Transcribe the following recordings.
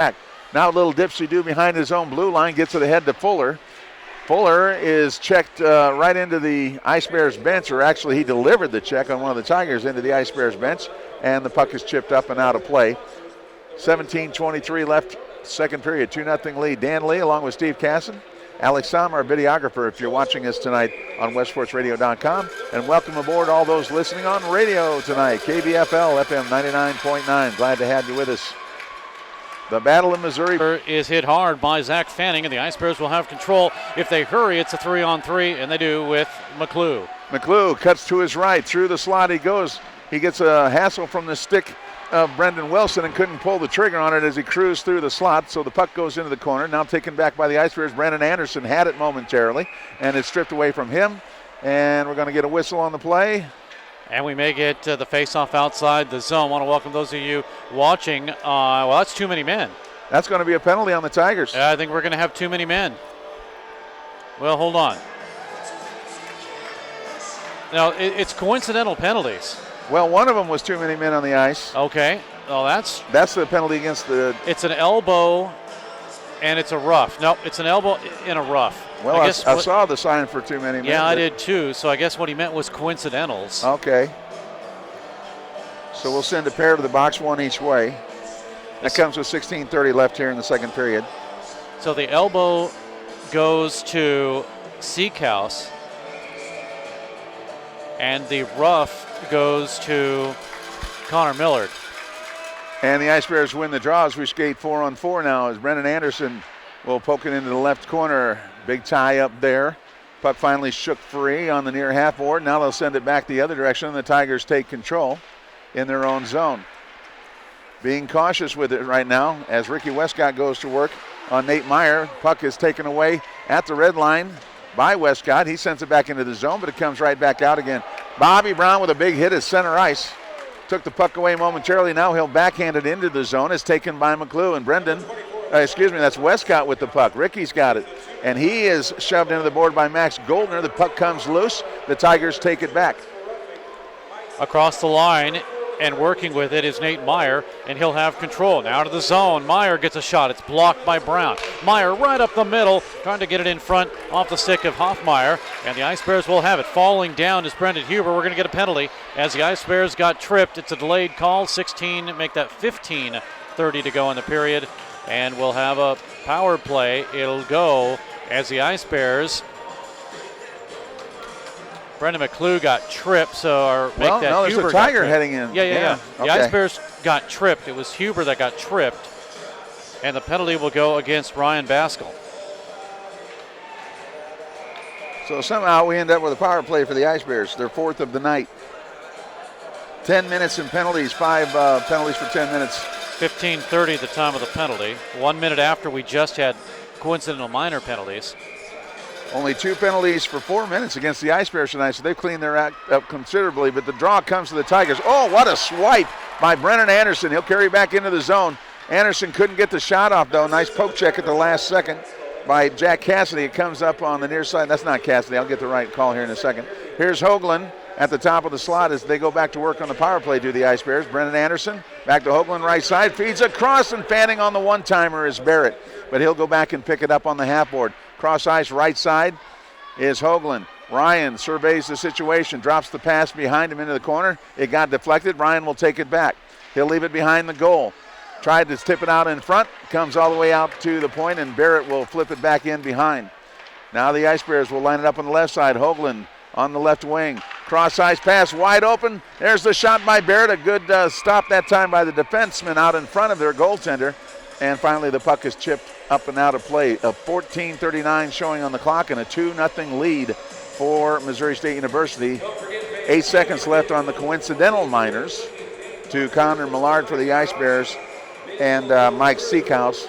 back. Now a little dipsy-do behind his own blue line, gets it ahead to Fuller. Fuller is checked right into the Ice Bears bench, or actually he delivered the check on one of the Tigers into the Ice Bears bench, and the puck is chipped up and out of play. 17:23 left, second period, 2-0 lead. Dan Lee along with Steve Casson. Alex Sam, our videographer, if you're watching us tonight on WebSportsRadio.com. And welcome aboard all those listening on radio tonight. KBFL FM 99.9. Glad to have you with us. The battle in Missouri is hit hard by Zach Fanning, and the Ice Bears will have control. If they hurry, it's a 3-on-3, and they do with McClue. McClue cuts to his right. Through the slot he goes. He gets a hassle from the stick of Brendan Wilson and couldn't pull the trigger on it as he cruised through the slot. So the puck goes into the corner. Now taken back by the Ice Bears. Brandon Anderson had it momentarily, and it's stripped away from him. And we're going to get a whistle on the play. And we may get the face-off outside the zone. I want to welcome those of you watching. Well, that's too many men. That's going to be a penalty on the Tigers. I think we're going to have too many men. Well, hold on. Now, it's coincidental penalties. Well, one of them was too many men on the ice. Okay. Well, that's the penalty against the... It's an elbow, and it's a rough. No, it's an elbow in a rough. Well, I saw the sign for too many men. Yeah, I did too. So I guess what he meant was coincidentals. Okay. So we'll send a pair to the box, one each way. That comes with 16:30 left here in the second period. So the elbow goes to Seekhouse, and the rough goes to Connor Millard. And the Ice Bears win the draw as we skate 4-on-4 now, as Brendan Anderson will poke it into the left corner. Big tie up there. Puck finally shook free on the near half board. Now they'll send it back the other direction, and the Tigers take control in their own zone. Being cautious with it right now as Ricky Westcott goes to work on Nate Meyer. Puck is taken away at the red line by Westcott. He sends it back into the zone, but it comes right back out again. Bobby Brown with a big hit at center ice. Took the puck away momentarily. Now he'll backhand it into the zone. It's taken by McClue, and that's Westcott with the puck. Ricky's got it, and he is shoved into the board by Max Goldner. The puck comes loose. The Tigers take it back. Across the line and working with it is Nate Meyer, and he'll have control. Now to the zone. Meyer gets a shot. It's blocked by Brown. Meyer right up the middle, trying to get it in front off the stick of Hoffmeyer, and the Ice Bears will have it. Falling down is Brendan Huber. We're going to get a penalty as the Ice Bears got tripped. It's a delayed call. 16, make that 15:30 to go in the period, and we'll have a power play. It'll go as the Ice Bears... Brendan McClue got tripped, so Huber there's a Tiger heading in. Yeah. Okay. The Ice Bears got tripped. It was Huber that got tripped, and the penalty will go against Ryan Baskell. So somehow we end up with a power play for the Ice Bears, their fourth of the night. 10 minutes in penalties, 5 penalties for 10 minutes. 15:30 at the time of the penalty. 1 minute after we just had coincidental minor penalties. Only 2 penalties for 4 minutes against the Ice Bears tonight, so they've cleaned their act up considerably, but the draw comes to the Tigers. Oh, what a swipe by Brennan Anderson. He'll carry back into the zone. Anderson couldn't get the shot off, though. Nice poke check at the last second by Jack Cassidy. It comes up on the near side. That's not Cassidy. I'll get the right call here in a second. Here's Hoagland at the top of the slot as they go back to work on the power play to the Ice Bears. Brennan Anderson back to Hoagland, right side, feeds across, and fanning on the one-timer is Barrett, but he'll go back and pick it up on the half board. Cross ice right side is Hoagland. Ryan surveys the situation, drops the pass behind him into the corner. It got deflected. Ryan will take it back. He'll leave it behind the goal. Tried to tip it out in front, comes all the way out to the point, and Barrett will flip it back in behind. Now the Ice Bears will line it up on the left side. Hoagland on the left wing. Cross ice pass wide open. There's the shot by Barrett. A good stop that time by the defenseman out in front of their goaltender. And finally the puck is chipped up and out of play. A 14:39 showing on the clock and a 2-0 lead for Missouri State University. 8 seconds left on the coincidental minors to Connor Millard for the Ice Bears and Mike Seekhouse.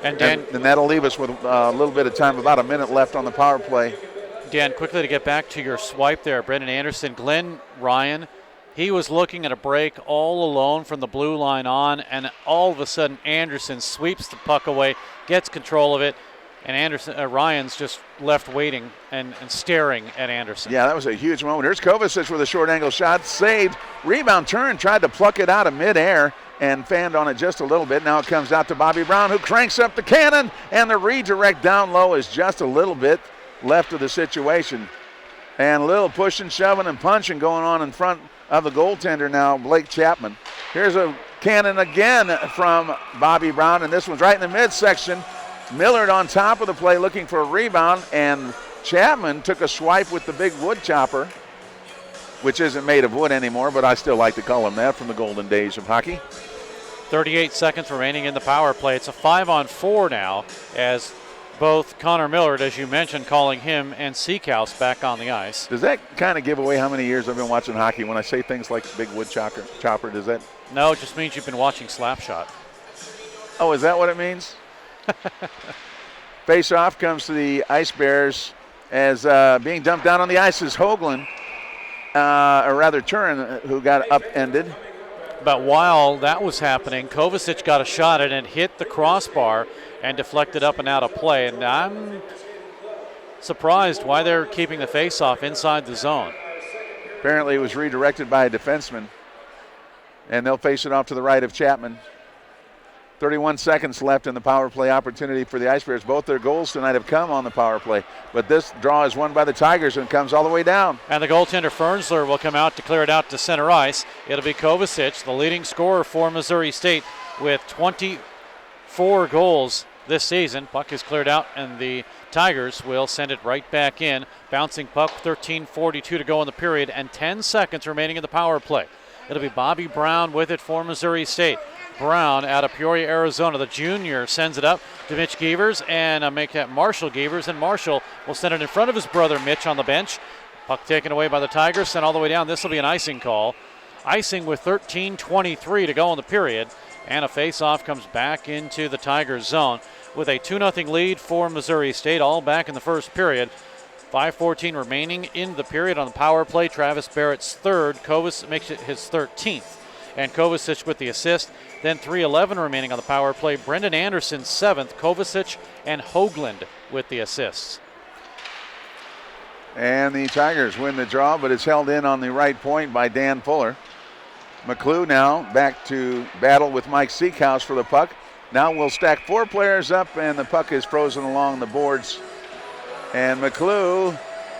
And Dan, and that'll leave us with a little bit of time, about a minute left on the power play. Dan, quickly to get back to your swipe there, Brendan Anderson, Glenn Ryan, he was looking at a break all alone from the blue line on, and all of a sudden Anderson sweeps the puck away, gets control of it, and Ryan's just left waiting and staring at Anderson. Yeah, that was a huge moment. Here's Kovacic with a short angle shot, saved. Rebound turn, tried to pluck it out of midair and fanned on it just a little bit. Now it comes out to Bobby Brown, who cranks up the cannon, and the redirect down low is just a little bit left of the situation. And a little pushing, shoving, and punching going on in front of the goaltender now, Blake Chapman. Here's a cannon again from Bobby Brown, and this one's right in the midsection. Millard on top of the play looking for a rebound, and Chapman took a swipe with the big wood chopper, which isn't made of wood anymore, but I still like to call him that from the golden days of hockey. 38 seconds remaining in the power play. It's a 5-on-4 now, as both Connor Millard, as you mentioned, calling him, and Seacouse back on the ice. Does that kind of give away how many years I've been watching hockey when I say things like big wood chopper? Does that? No, it just means you've been watching Slapshot. Oh, is that what it means? Face-off comes to the Ice Bears as being dumped down on the ice is Hoagland, or rather Turin, who got upended. But while that was happening, Kovacic got a shot at it and hit the crossbar and deflected up and out of play. And I'm surprised why they're keeping the face-off inside the zone. Apparently it was redirected by a defenseman, and they'll face it off to the right of Chapman. 31 seconds left in the power play opportunity for the Ice Bears. Both their goals tonight have come on the power play, but this draw is won by the Tigers and comes all the way down. And the goaltender Fernsler will come out to clear it out to center ice. It'll be Kovacic, the leading scorer for Missouri State, with 24 goals this season. Puck is cleared out, and the Tigers will send it right back in. Bouncing puck, 13:42 to go in the period, and 10 seconds remaining in the power play. It'll be Bobby Brown with it for Missouri State. Brown out of Peoria, Arizona. The junior sends it up to Mitch Gevers, and make that Marshall Gevers, and Marshall will send it in front of his brother Mitch on the bench. Puck taken away by the Tigers, sent all the way down. This will be an icing call. Icing with 13:23 to go in the period, and a face-off comes back into the Tigers zone with a 2-0 lead for Missouri State, all back in the first period. 5:14 remaining in the period on the power play. Travis Barrett's third. Kovacic makes it his 13th. And Kovacic with the assist. Then 3:11 remaining on the power play. Brendan Anderson 7th. Kovacic and Hoagland with the assists. And the Tigers win the draw, but it's held in on the right point by Dan Fuller. McClue now back to battle with Mike Seacouse for the puck. Now we'll stack 4 players up, and the puck is frozen along the boards. And McClue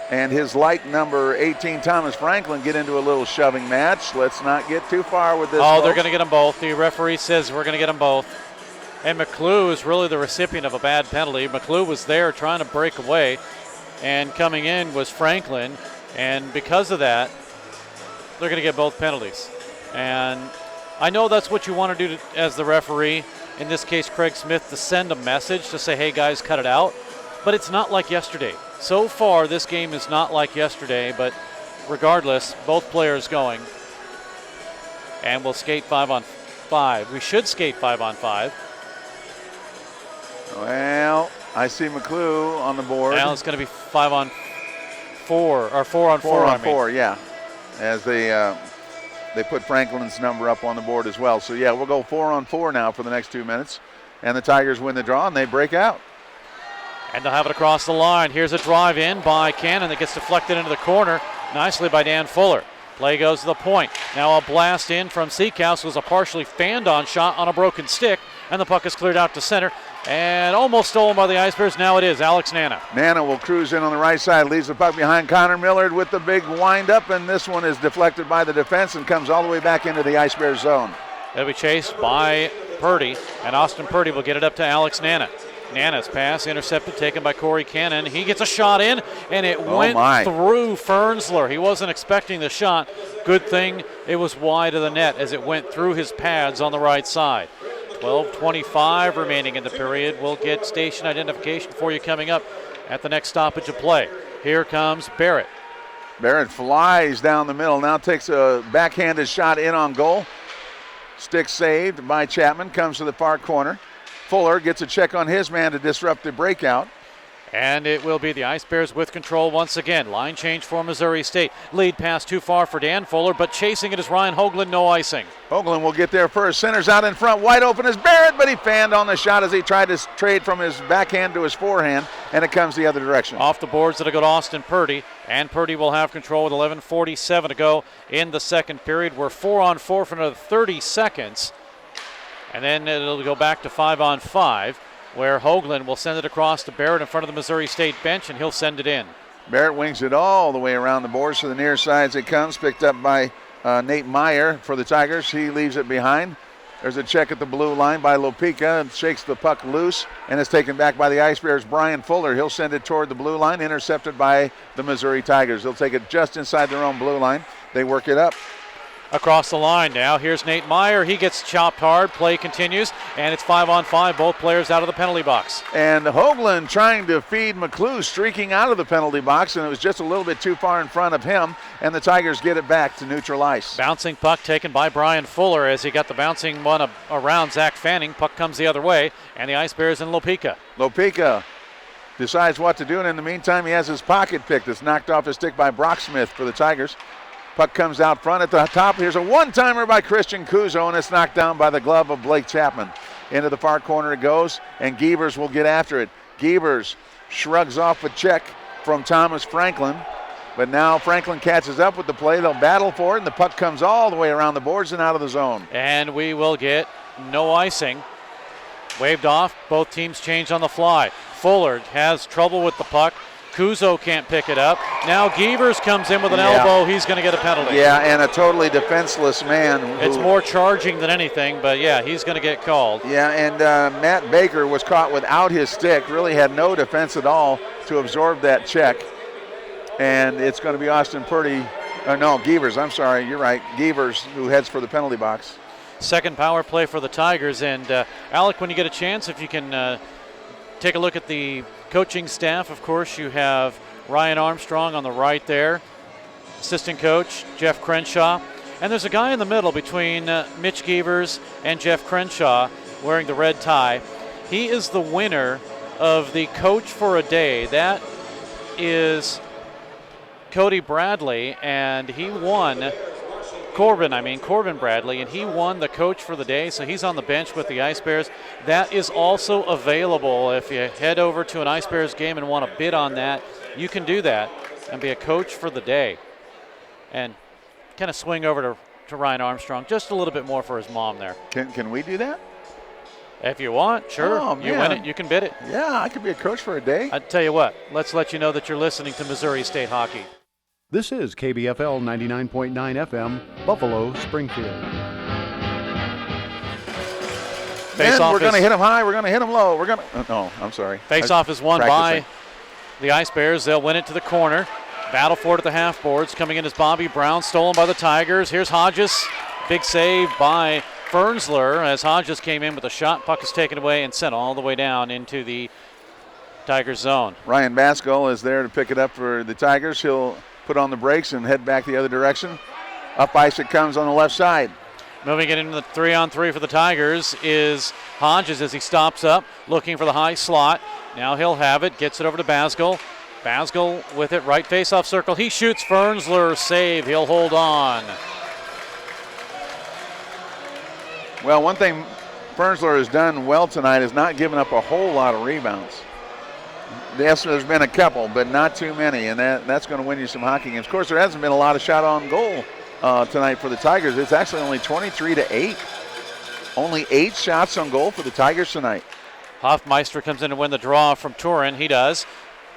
and his light number 18, Thomas Franklin, get into a little shoving match. Let's not get too far with this. Oh, they're going to get them both. The referee says we're going to get them both. And McClue is really the recipient of a bad penalty. McClue was there trying to break away, and coming in was Franklin. And because of that, they're going to get both penalties. And I know that's what you want to do as the referee, in this case Craig Smith, to send a message to say, hey guys, cut it out. But it's not like yesterday. So far, this game is not like yesterday, but regardless, both players going. And we'll skate 5-on-5. We should skate 5-on-5. Well, I see McClue on the board. Now it's going to be 5-on-4, or 4-on-4. 4-on-4, yeah. As they put Franklin's number up on the board as well. So, yeah, we'll go 4-on-4 now for the next 2 minutes. And the Tigers win the draw, and they break out. And they'll have it across the line. Here's a drive in by Cannon that gets deflected into the corner nicely by Dan Fuller. Play goes to the point. Now a blast in from Seacouse was a partially fanned on shot on a broken stick, and the puck is cleared out to center and almost stolen by the Ice Bears. Now it is Alex Nana. Nana will cruise in on the right side, leaves the puck behind Connor Millard with the big wind up, and this one is deflected by the defense and comes all the way back into the Ice Bears zone. It'll be chased by Purdy, and Austin Purdy will get it up to Alex Nana. Nana's pass intercepted, taken by Corey Cannon. He gets a shot in, and it went through Fernsler. He wasn't expecting the shot. Good thing it was wide of the net as it went through his pads on the right side. 12:25 remaining in the period. We'll get station identification for you coming up at the next stoppage of play. Here comes Barrett. Barrett flies down the middle, now takes a backhanded shot in on goal. Stick saved by Chapman, comes to the far corner. Fuller gets a check on his man to disrupt the breakout. And it will be the Ice Bears with control once again. Line change for Missouri State. Lead pass too far for Dan Fuller, but chasing it is Ryan Hoagland, no icing. Hoagland will get there first. Center's out in front. Wide open is Barrett, but he fanned on the shot as he tried to trade from his backhand to his forehand, and it comes the other direction. Off the boards, it'll go to Austin Purdy, and Purdy will have control with 11:47 to go in the second period. We're 4-on-4 for another 30 seconds, and then it'll go back to 5-on-5. Where Hoagland will send it across to Barrett in front of the Missouri State bench, and he'll send it in. Barrett wings it all the way around the boards to the near sides. It comes, picked up by Nate Meyer for the Tigers. He leaves it behind. There's a check at the blue line by Lopica and shakes the puck loose, and it's taken back by the Ice Bears' Brian Fuller. He'll send it toward the blue line, intercepted by the Missouri Tigers. They'll take it just inside their own blue line. They work it up. Across the line now, here's Nate Meyer. He gets chopped hard. Play continues, and it's 5-on-5. Both players out of the penalty box. And Hoagland trying to feed McClue, streaking out of the penalty box, and it was just a little bit too far in front of him, and the Tigers get it back to neutral ice. Bouncing puck taken by Brian Fuller as he got the bouncing one around Zach Fanning. Puck comes the other way, and the Ice Bears in Lopica. Lopica decides what to do, and in the meantime, he has his pocket picked. It's knocked off his stick by Brock Smith for the Tigers. Puck comes out front at the top. Here's a one-timer by Christian Kuzo, and it's knocked down by the glove of Blake Chapman. Into the far corner it goes, and Gievers will get after it. Gievers shrugs off a check from Thomas Franklin, but now Franklin catches up with the play. They'll battle for it, and the puck comes all the way around the boards and out of the zone. And we will get no icing. Waved off. Both teams changed on the fly. Fuller has trouble with the puck. Kuzo can't pick it up. Now Gievers comes in with an elbow. He's going to get a penalty. Yeah, and a totally defenseless man. It's more charging than anything, but yeah, he's going to get called. Yeah, and Matt Baker was caught without his stick, really had no defense at all to absorb that check. And it's going to be Austin Purdy, Gievers, I'm sorry, you're right, Gievers, who heads for the penalty box. Second power play for the Tigers, and Alec, when you get a chance, if you can take a look at the coaching staff. Of course, you have Ryan Armstrong on the right there, assistant coach Jeff Crenshaw, and there's a guy in the middle between Mitch Gievers and Jeff Crenshaw wearing the red tie. He is the winner of the Coach for a Day. That is Cody Bradley, and he won Corbin Bradley, and he won the Coach for the Day, so he's on the bench with the Ice Bears. That is also available if you head over to an Ice Bears game and want to bid on that. You can do that and be a Coach for the Day. And kind of swing over to Ryan Armstrong just a little bit more for his mom there. Can we do that? If you want, sure. Oh, you win it, you can bid it. Yeah, I could be a coach for a day. I tell you what, let's let you know that you're listening to Missouri State Hockey. This is KBFL 99.9 FM, Buffalo, Springfield. We're going to hit them high. We're going to hit them low. I'm sorry. Face-off is won by the Ice Bears. They'll win it to the corner. Battle for it at the half boards. Coming in is Bobby Brown, stolen by the Tigers. Here's Hodges. Big save by Fernsler as Hodges came in with a shot. Puck is taken away and sent all the way down into the Tigers zone. Ryan Baskell is there to pick it up for the Tigers. He'll put on the brakes and head back the other direction. Up ice it comes on the left side. Moving it into the 3-on-3 for the Tigers is Hodges as he stops up, looking for the high slot. Now he'll have it, gets it over to Baskell. Baskell with it, right face-off circle. He shoots. Fernsler, save. He'll hold on. Well, one thing Fernsler has done well tonight is not giving up a whole lot of rebounds. Yes, there's been a couple, but not too many, and that's going to win you some hockey games. Of course, there hasn't been a lot of shot on goal tonight for the Tigers. It's actually only 23-8. Only 8 shots on goal for the Tigers tonight. Hoffmeister comes in to win the draw from Turin. He does.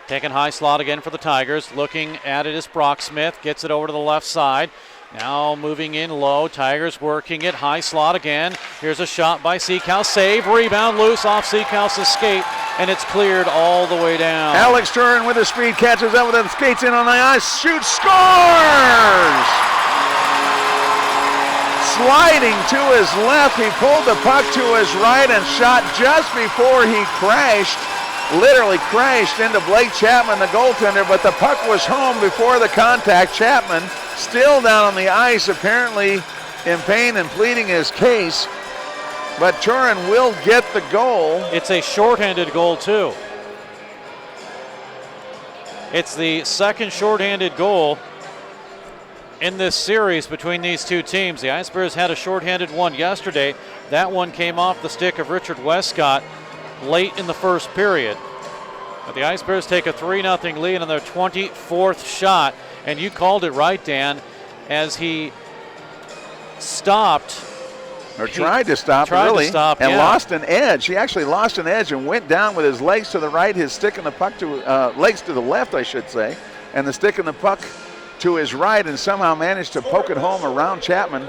Taking high slot again for the Tigers. Looking at it is Brock Smith. Gets it over to the left side. Now moving in low. Tigers working it. High slot again. Here's a shot by Seacouse. Save. Rebound loose off Seacouse's skate. And it's cleared all the way down. Alex Turin with the speed catches up with it. Skates in on the ice. Shoots. Scores! Sliding to his left. He pulled the puck to his right and shot just before he crashed. Literally crashed into Blake Chapman, the goaltender, but the puck was home before the contact. Chapman still down on the ice, apparently in pain and pleading his case, but Turin will get the goal. It's a shorthanded goal, too. It's the second shorthanded goal in this series between these two teams. The Ice Bears had a shorthanded one yesterday. That one came off the stick of Richard Westcott late in the first period. But the Ice Bears take a 3-0 lead on their 24th shot. And you called it right, Dan, as he stopped. Or tried to stop, and lost an edge. He actually lost an edge and went down with his legs to the right, his stick and the puck to, legs to the left, I should say, and the stick and the puck to his right, and somehow managed to poke it home around Chapman.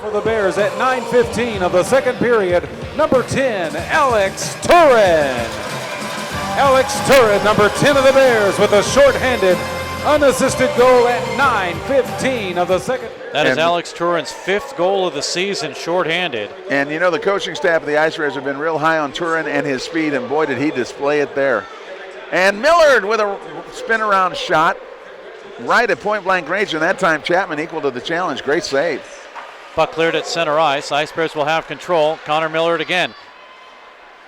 For the Bears at 9:15 of the second period, number 10, Alex Turin. Alex Turin, number 10 of the Bears, with a shorthanded, unassisted goal at 9:15 of the second. That is Alex Turin's 5th goal of the season, shorthanded. And you know, the coaching staff of the Ice Bears have been real high on Turin and his speed, and boy, did he display it there. And Millard with a spin around shot right at point blank range, and that time Chapman equal to the challenge. Great save. Puck cleared at center ice. Ice Bears will have control. Connor Millard again.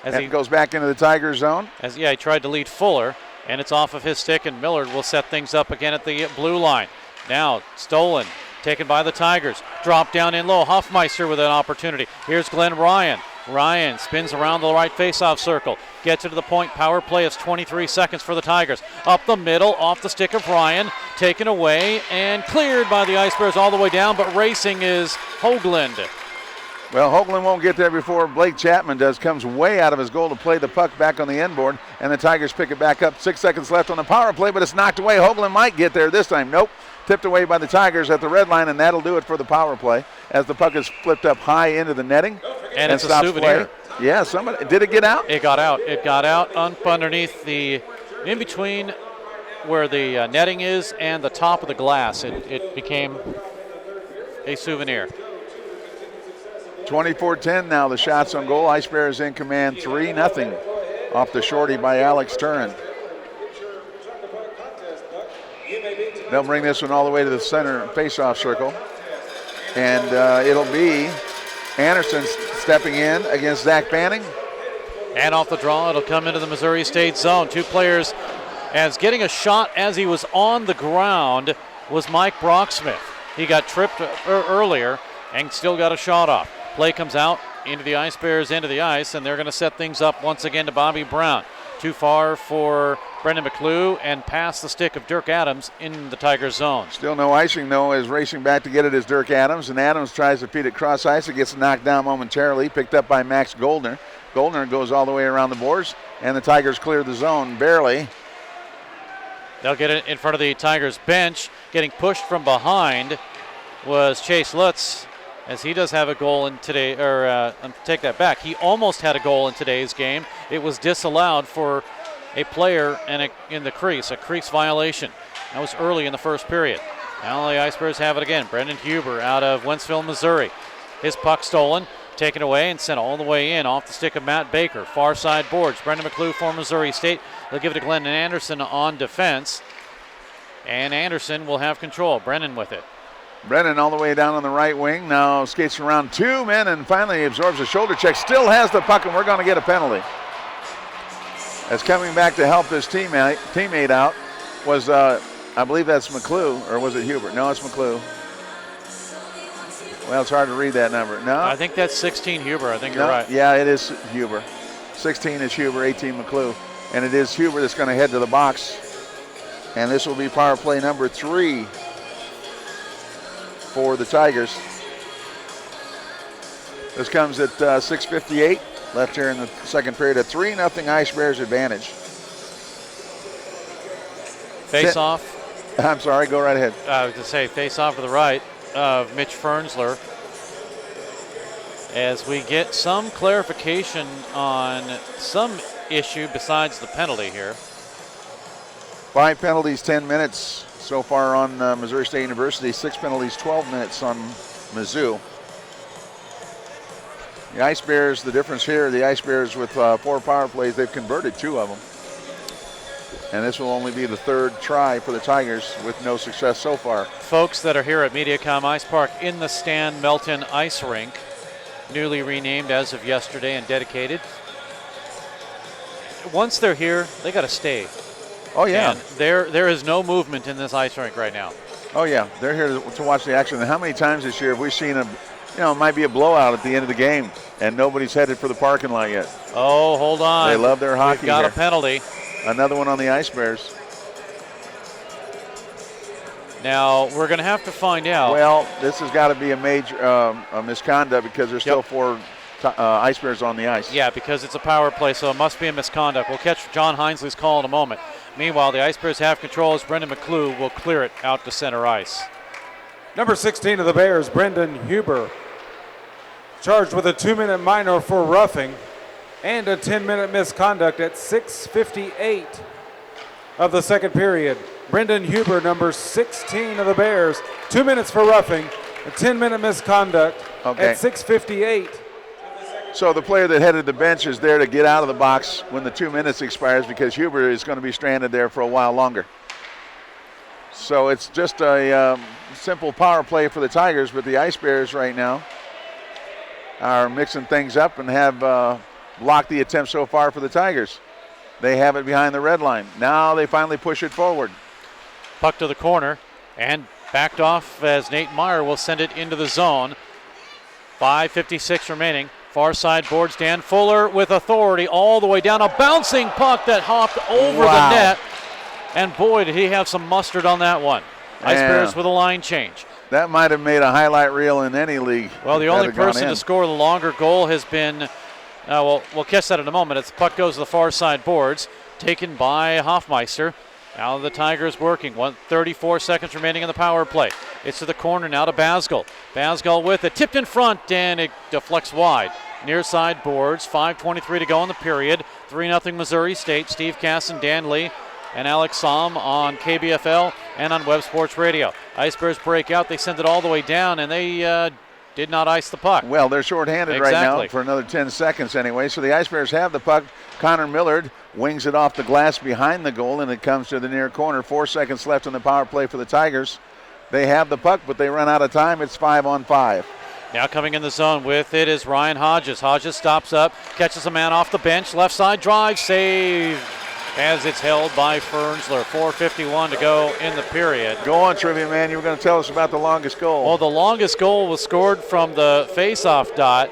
As he goes back into the Tiger zone. He tried to lead Fuller, and it's off of his stick, and Millard will set things up again at the blue line. Now stolen, taken by the Tigers. Drop down in low. Hoffmeister with an opportunity. Here's Glenn Ryan. Ryan spins around the right faceoff circle. Gets it to the point. Power play. It's 23 seconds for the Tigers. Up the middle, off the stick of Ryan. Taken away and cleared by the Ice Bears all the way down, but racing is Hoagland. Well, Hoagland won't get there before Blake Chapman does. Comes way out of his goal to play the puck back on the end board, and the Tigers pick it back up. 6 seconds left on the power play, but it's knocked away. Hoagland might get there this time. Nope. Tipped away by the Tigers at the red line, and that'll do it for the power play as the puck is flipped up high into the netting. And it's a souvenir. Play. Yeah, somebody. Did it get out? It got out. It got out underneath the, in between where the netting is and the top of the glass. It became a souvenir. 24-10 now, the shots on goal. Ice Bears in command, 3-0 off the shorty by Alex Turin. They'll bring this one all the way to the center face-off circle. And it'll be Anderson stepping in against Zach Banning. And off the draw, it'll come into the Missouri State zone. Two players as getting a shot as he was on the ground was Mike Brocksmith. He got tripped earlier and still got a shot off. Play comes out into the Ice Bears end of the ice, and they're going to set things up once again to Bobby Brown. Too far for Brendan McClue and past the stick of Dirk Adams in the Tigers zone. Still no icing, though, as racing back to get it is Dirk Adams, and Adams tries to feed it cross ice. It gets knocked down momentarily, picked up by Max Goldner. Goldner goes all the way around the boards, and the Tigers clear the zone barely. They'll get it in front of the Tigers bench. Getting pushed from behind was Chase Lutz, as he does have a goal in today, take that back. He almost had a goal in today's game. It was disallowed for a player in the crease, a crease violation. That was early in the first period. Now the Ice Bears have it again. Brendan Huber out of Wentzville, Missouri. His puck stolen, taken away, and sent all the way in off the stick of Matt Baker. Far side boards. Brendan McClue for Missouri State. They'll give it to Glenn Anderson on defense. And Anderson will have control. Brennan with it. Brennan all the way down on the right wing. Now skates around two men and finally absorbs a shoulder check. Still has the puck, and we're going to get a penalty. As coming back to help his teammate out was, I believe that's McClue, or was it Huber? No, it's McClue. Well, it's hard to read that number. No? I think that's 16 Huber. I think you're right. Yeah, it is Huber. 16 is Huber, 18 McClue. And it is Huber that's going to head to the box. And this will be power play number 3 for the Tigers. This comes at 6:58 left here in the second period. A 3-0 Ice Bears advantage. Face off. I'm sorry, go right ahead. I was to say face off to the right of Mitch Fernsler. As we get some clarification on some issue besides the penalty here. 5 penalties, 10 minutes so far on Missouri State University. 6 penalties, 12 minutes on Mizzou. The Ice Bears, the difference here, the Ice Bears with 4 power plays, they've converted 2 of them. And this will only be the 3rd try for the Tigers with no success so far. Folks that are here at Mediacom Ice Park in the Stan Melton Ice Rink, newly renamed as of yesterday and dedicated. Once they're here, they got to stay. Oh, yeah. And there is no movement in this ice rink right now. Oh, yeah. They're here to watch the action. And how many times this year have we seen it might be a blowout at the end of the game, and nobody's headed for the parking lot yet. Oh, hold on. They love their hockey. We've got here. a penalty. Another one on the Ice Bears. Now, we're going to have to find out. Well, this has got to be a major a misconduct because there's still 4 Ice Bears on the ice. Yeah, because it's a power play, so it must be a misconduct. We'll catch John Hinesley's call in a moment. Meanwhile, the Ice Bears have control as Brendan McClue will clear it out to center ice. Number 16 of the Bears, Brendan Huber, charged with a 2-minute minor for roughing and a 10-minute misconduct at 6:58 of the second period. Brendan Huber, number 16 of the Bears, 2 minutes for roughing, a 10-minute misconduct at 6:58. So the player that headed the bench is there to get out of the box when the 2 minutes expires because Huber is going to be stranded there for a while longer. So it's just a simple power play for the Tigers, but the Ice Bears right now are mixing things up and have blocked the attempt so far for the Tigers. They have it behind the red line. Now they finally push it forward. Puck to the corner and backed off as Nate Meyer will send it into the zone. 5:56 remaining. Far side boards, Dan Fuller with authority all the way down. A bouncing puck that hopped over the net. And boy, did he have some mustard on that one. Ice Bears with a line change. That might have made a highlight reel in any league. Well, the only person to score the longer goal has been, we'll catch that in a moment. As the puck goes to the far side boards, taken by Hoffmeister. Now the Tigers working. 34 seconds remaining in the power play. It's to the corner now to Basgall. Basgall with it. Tipped in front and it deflects wide. Near side boards. 5:23 to go in the period. 3-0 Missouri State. Steve Casson, Dan Lee, and Alex Somm on KBFL and on WebSports Radio. Ice Bears break out. They send it all the way down and they did not ice the puck. Well, they're shorthanded right now for another 10 seconds anyway. So the Ice Bears have the puck. Connor Millard wings it off the glass behind the goal, and it comes to the near corner. 4 seconds left in the power play for the Tigers. They have the puck, but they run out of time. It's 5-on-5. Now coming in the zone with it is Ryan Hodges. Hodges stops up, catches a man off the bench. Left side drive, save as it's held by Fernsler. 4:51 to go in the period. Go on, Trivia Man. You were going to tell us about the longest goal. Well, the longest goal was scored from the face-off dot,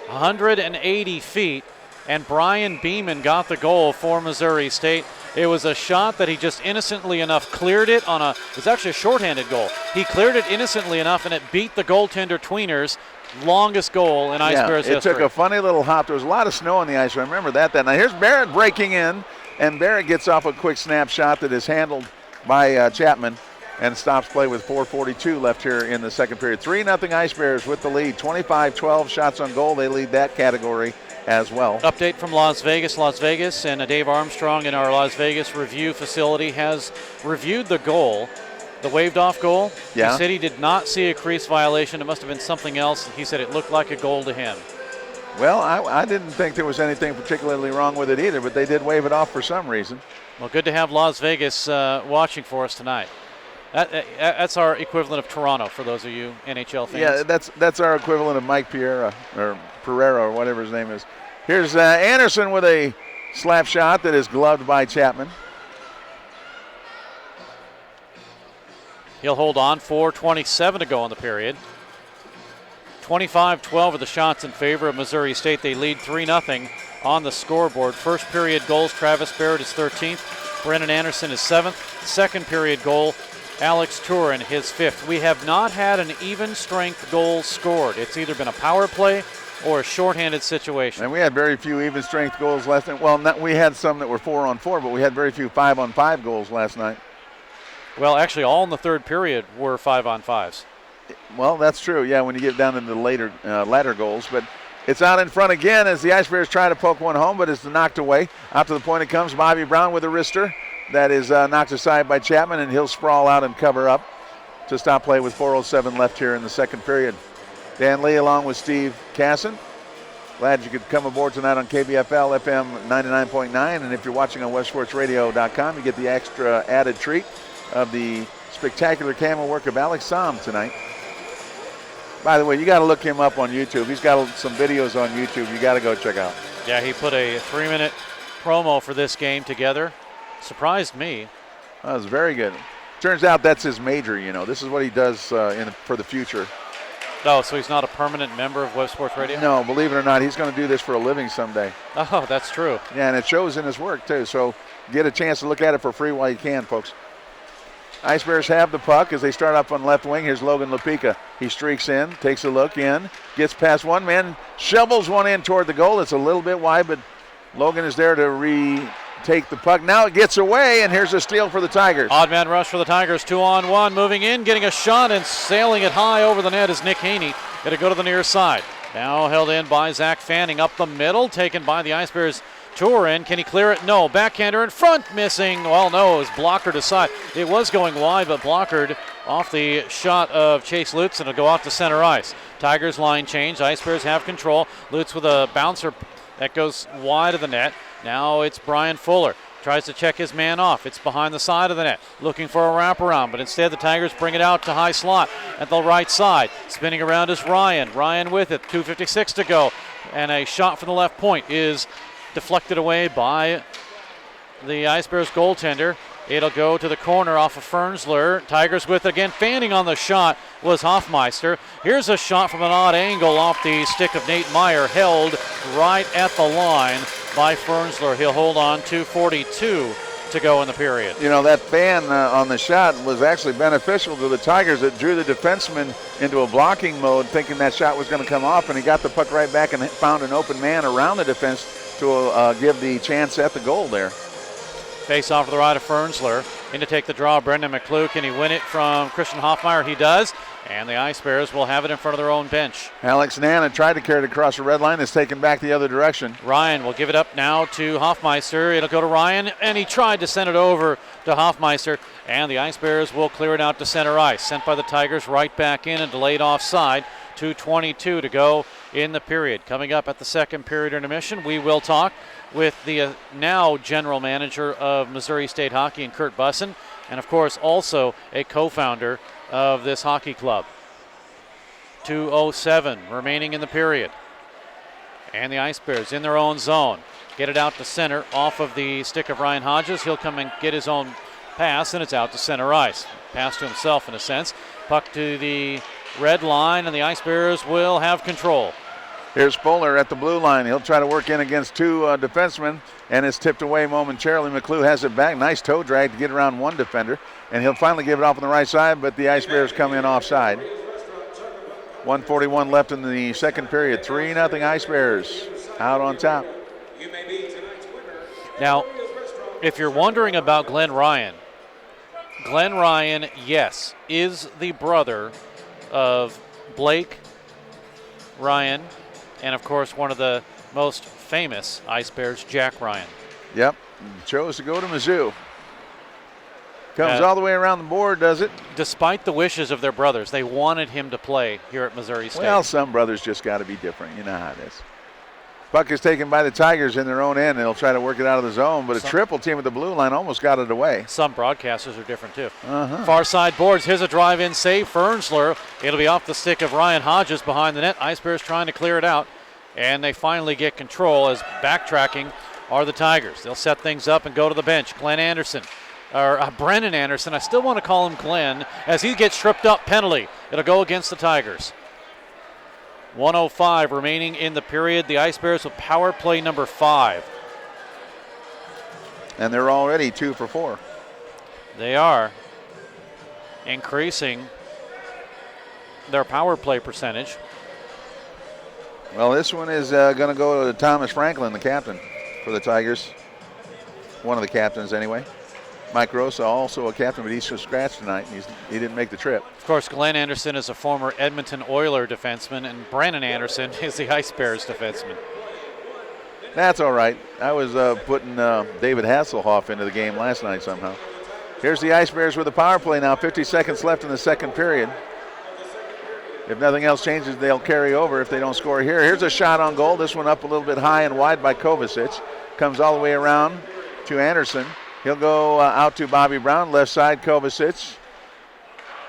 180 feet, and Brian Beeman got the goal for Missouri State. It was a shot that he just innocently enough cleared it on it was actually a shorthanded goal. He cleared it innocently enough, and it beat the goaltender Tweener's longest goal in Ice Bears history. It took a funny little hop. There was a lot of snow on the ice. I remember that. Now here's Barrett breaking in. And Barrett gets off a quick snapshot that is handled by Chapman and stops play with 4:42 left here in the second period. 3-0 Ice Bears with the lead. 25-12 shots on goal. They lead that category as well. Update from Las Vegas. Las Vegas and Dave Armstrong in our Las Vegas review facility has reviewed the goal, the waved off goal. Yeah. He said he did not see a crease violation. It must have been something else. He said it looked like a goal to him. Well, I didn't think there was anything particularly wrong with it either, but they did wave it off for some reason. Well, good to have Las Vegas watching for us tonight. That's our equivalent of Toronto for those of you NHL fans. Yeah, that's our equivalent of Mike Pereira or whatever his name is. Here's Anderson with a slap shot that is gloved by Chapman. He'll hold on. 4:27 to go in the period. 25-12 are the shots in favor of Missouri State. They lead 3-0 on the scoreboard. First period goals, Travis Barrett is 13th. Brennan Anderson is 7th. Second period goal, Alex Turin, his 5th. We have not had an even strength goal scored. It's either been a power play or a shorthanded situation. And we had very few even strength goals last night. Well, we had some that were 4-on-4, but we had very few 5-on-5 goals last night. Well, actually, all in the third period were 5-on-5s. Well, that's true, yeah, when you get down into the latter goals. But it's out in front again as the Ice Bears try to poke one home, but it's knocked away. Out to the point it comes. Bobby Brown with a wrister. That is knocked aside by Chapman, and he'll sprawl out and cover up to stop play with 4:07 left here in the second period. Dan Lee along with Steve Casson. Glad you could come aboard tonight on KBFL FM 99.9. And if you're watching on WebSportsRadio.com, you get the extra added treat of the spectacular camera work of Alex Somm tonight. By the way, you got to look him up on YouTube. He's got some videos on YouTube you got to go check out. Yeah, he put a 3-minute promo for this game together. Surprised me. That was very good. Turns out that's his major, you know. This is what he does for the future. Oh, so he's not a permanent member of WebSports Radio? No, believe it or not, he's going to do this for a living someday. Oh, that's true. Yeah, and it shows in his work, too. So get a chance to look at it for free while you can, folks. Ice Bears have the puck as they start up on left wing. Here's Logan Lepica. He streaks in, takes a look in, gets past one man, shovels one in toward the goal. It's a little bit wide, but Logan is there to retake the puck. Now it gets away, and here's a steal for the Tigers. Odd man rush for the Tigers, 2-on-1, moving in, getting a shot, and sailing it high over the net is Nick Haney. Going to go to the near side. Now held in by Zach Fanning up the middle, taken by the Ice Bears. Turin, can he clear it? No. Backhander in front, missing. Well, no, it was blockered aside. It was going wide, but blockered off the shot of Chase Lutz, and it'll go out to center ice. Tigers line change. Ice Bears have control. Lutz with a bouncer that goes wide of the net. Now it's Brian Fuller. Tries to check his man off. It's behind the side of the net, looking for a wraparound, but instead the Tigers bring it out to high slot at the right side. Spinning around is Ryan. Ryan with it, 2:56 to go, and a shot from the left point is deflected away by the Ice Bears goaltender. It'll go to the corner off of Fernsler. Tigers with it again. Fanning on the shot was Hoffmeister. Here's a shot from an odd angle off the stick of Nate Meyer, held right at the line by Fernsler. He'll hold on, 2:42 to go in the period. You know, that fan on the shot was actually beneficial to the Tigers. It drew the defenseman into a blocking mode, thinking that shot was going to come off, and he got the puck right back and found an open man around the defense to give the chance at the goal there. Face off to the right of Fernsler. In to take the draw, Brendan McClue. Can he win it from Christian Hoffmeyer? He does. And the Ice Bears will have it in front of their own bench. Alex Nana tried to carry it across the red line. It's taken back the other direction. Ryan will give it up now to Hoffmeister. It'll go to Ryan, and he tried to send it over to Hoffmeister. And the Ice Bears will clear it out to center ice. Sent by the Tigers right back in and delayed offside. 2:22 to go in the period. Coming up at the second period intermission, we will talk with the now general manager of Missouri State Hockey, and Kurt Bussin, and of course also a co-founder of this hockey club. 2:07 remaining in the period. And the Ice Bears in their own zone. Get it out to center off of the stick of Ryan Hodges. He'll come and get his own pass, and it's out to center ice. Pass to himself in a sense. Puck to the red line, and the Ice Bears will have control. Here's Fuller at the blue line. He'll try to work in against two defensemen, and it's tipped away momentarily. McClue has it back. Nice toe drag to get around one defender, and he'll finally give it off on the right side, but the Ice Bears come in offside. 1:41 left in the second period. 3-0 Ice Bears out on top. Now, if you're wondering about Glenn Ryan, yes, is the brother of Blake Ryan, and of course one of the most famous Ice Bears, Jack Ryan. Yep, chose to go to Mizzou. Comes all the way around the board, does it? Despite the wishes of their brothers, they wanted him to play here at Missouri State. Well, some brothers just got to be different. You know how it is. Puck is taken by the Tigers in their own end. They'll try to work it out of the zone, but a triple team at the blue line almost got it away. Some broadcasters are different too. Far side boards. Here's a drive-in save. Fernsler. It'll be off the stick of Ryan Hodges behind the net. Ice Bears trying to clear it out, and they finally get control as backtracking are the Tigers. They'll set things up and go to the bench. Brennan Anderson. I still want to call him Glenn as he gets tripped up. Penalty. It'll go against the Tigers. 1:05 remaining in the period. The Ice Bears with power play number 5. And they're already 2 for 4. They are increasing their power play percentage. Well, this one is going to go to Thomas Franklin, the captain for the Tigers. One of the captains, anyway. Mike Rosa, also a captain, but he's scratched tonight. He didn't make the trip. Of course, Glenn Anderson is a former Edmonton Oiler defenseman, and Brandon Anderson is the Ice Bears defenseman. That's all right. I was putting David Hasselhoff into the game last night somehow. Here's the Ice Bears with a power play now. 50 seconds left in the second period. If nothing else changes, they'll carry over if they don't score here. Here's a shot on goal. This one up a little bit high and wide by Kovacic. Comes all the way around to Anderson. He'll go out to Bobby Brown, left side, Kovacic.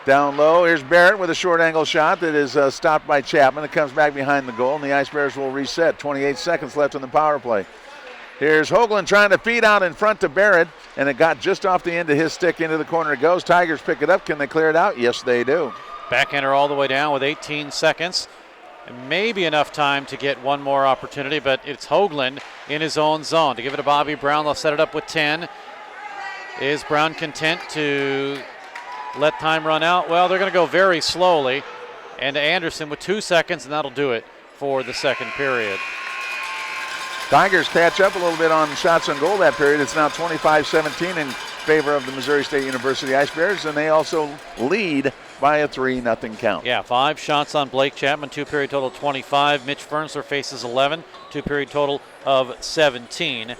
Down low, here's Barrett with a short angle shot that is stopped by Chapman. It comes back behind the goal, and the Ice Bears will reset. 28 seconds left in the power play. Here's Hoagland trying to feed out in front to Barrett. and it got just off the end of his stick into the corner. It goes. Tigers pick it up. Can they clear it out? Yes, they do. Backhander all the way down with 18 seconds. And maybe enough time to get one more opportunity, but it's Hoagland in his own zone. To give it to Bobby Brown, they'll set it up with 10. Is Brown content to let time run out? Well, they're going to go very slowly. And to Anderson with 2 seconds, and that'll do it for the second period. Tigers catch up a little bit on shots on goal that period. It's now 25-17 in favor of the Missouri State University Ice Bears, and they also lead by a 3-0 count. Yeah, 5 shots on Blake Chapman, 2-period total 25. Mitch Fernsler faces 11, 2-period total of 17.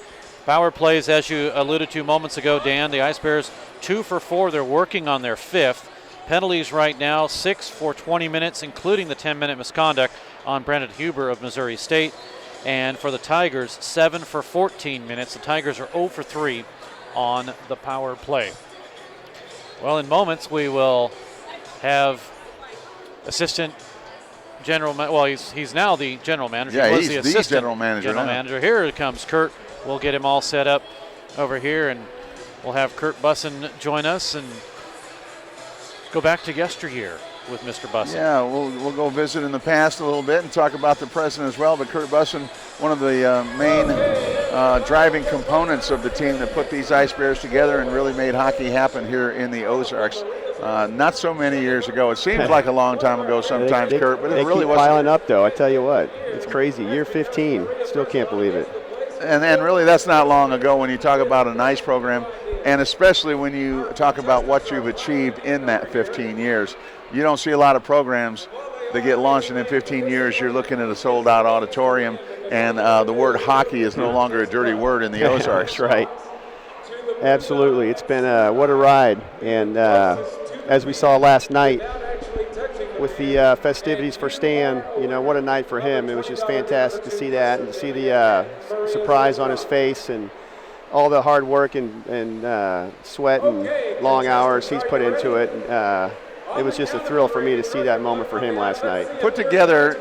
Power plays, as you alluded to moments ago, Dan, the Ice Bears 2 for 4. They're working on their 5th. Penalties right now, 6 for 20 minutes, including the 10-minute misconduct on Brandon Huber of Missouri State. And for the Tigers, 7 for 14 minutes. The Tigers are 0 for 3 on the power play. Well, in moments, we will have assistant general, he's now the general manager. Yeah, he was he's the the assistant general manager now. Here comes Kurt. We'll get him all set up over here, and we'll have Kurt Bussin join us and go back to yesteryear with Mr. Bussin. Yeah, we'll go visit in the past a little bit and talk about the present as well. But Kurt Bussin, one of the main driving components of the team that put these Ice Bears together and really made hockey happen here in the Ozarks. Not so many years ago. It seems like a long time ago sometimes, Kurt, but it really wasn't. They keep piling up, though. I tell you what, it's crazy. Year 15, still can't believe it. And really that's not long ago when you talk about an ice program, and especially when you talk about what you've achieved in that 15 years. You don't see a lot of programs that get launched, and in 15 years you're looking at a sold-out auditorium, and the word hockey is no longer a dirty word in the Ozarks. That's right. Absolutely. It's been what a ride. And as we saw last night with the festivities for Stan, what a night for him. It was just fantastic to see that and to see the surprise on his face and all the hard work and sweat and long hours he's put into it. It was just a thrill for me to see that moment for him last night. Put together,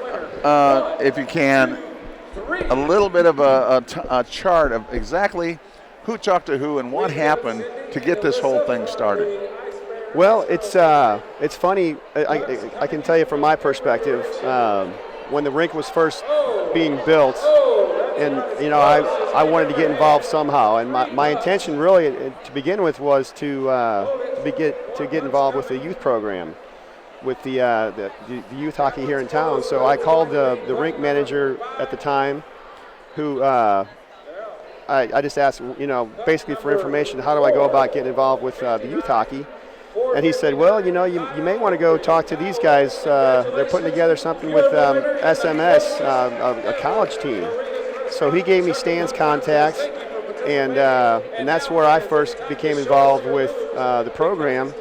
if you can, a little bit of a chart of exactly who talked to who and what happened to get this whole thing started. Well, it's funny. I can tell you from my perspective, when the rink was first being built, and I wanted to get involved somehow, and my intention really to begin with was to get involved with the youth program, with the youth hockey here in town. So I called the rink manager at the time, who I just asked, basically for information, how do I go about getting involved with the youth hockey? And he said, well, you may want to go talk to these guys. They're putting together something with SMS, a college team. So he gave me Stan's contacts, and that's where I first became involved with the program.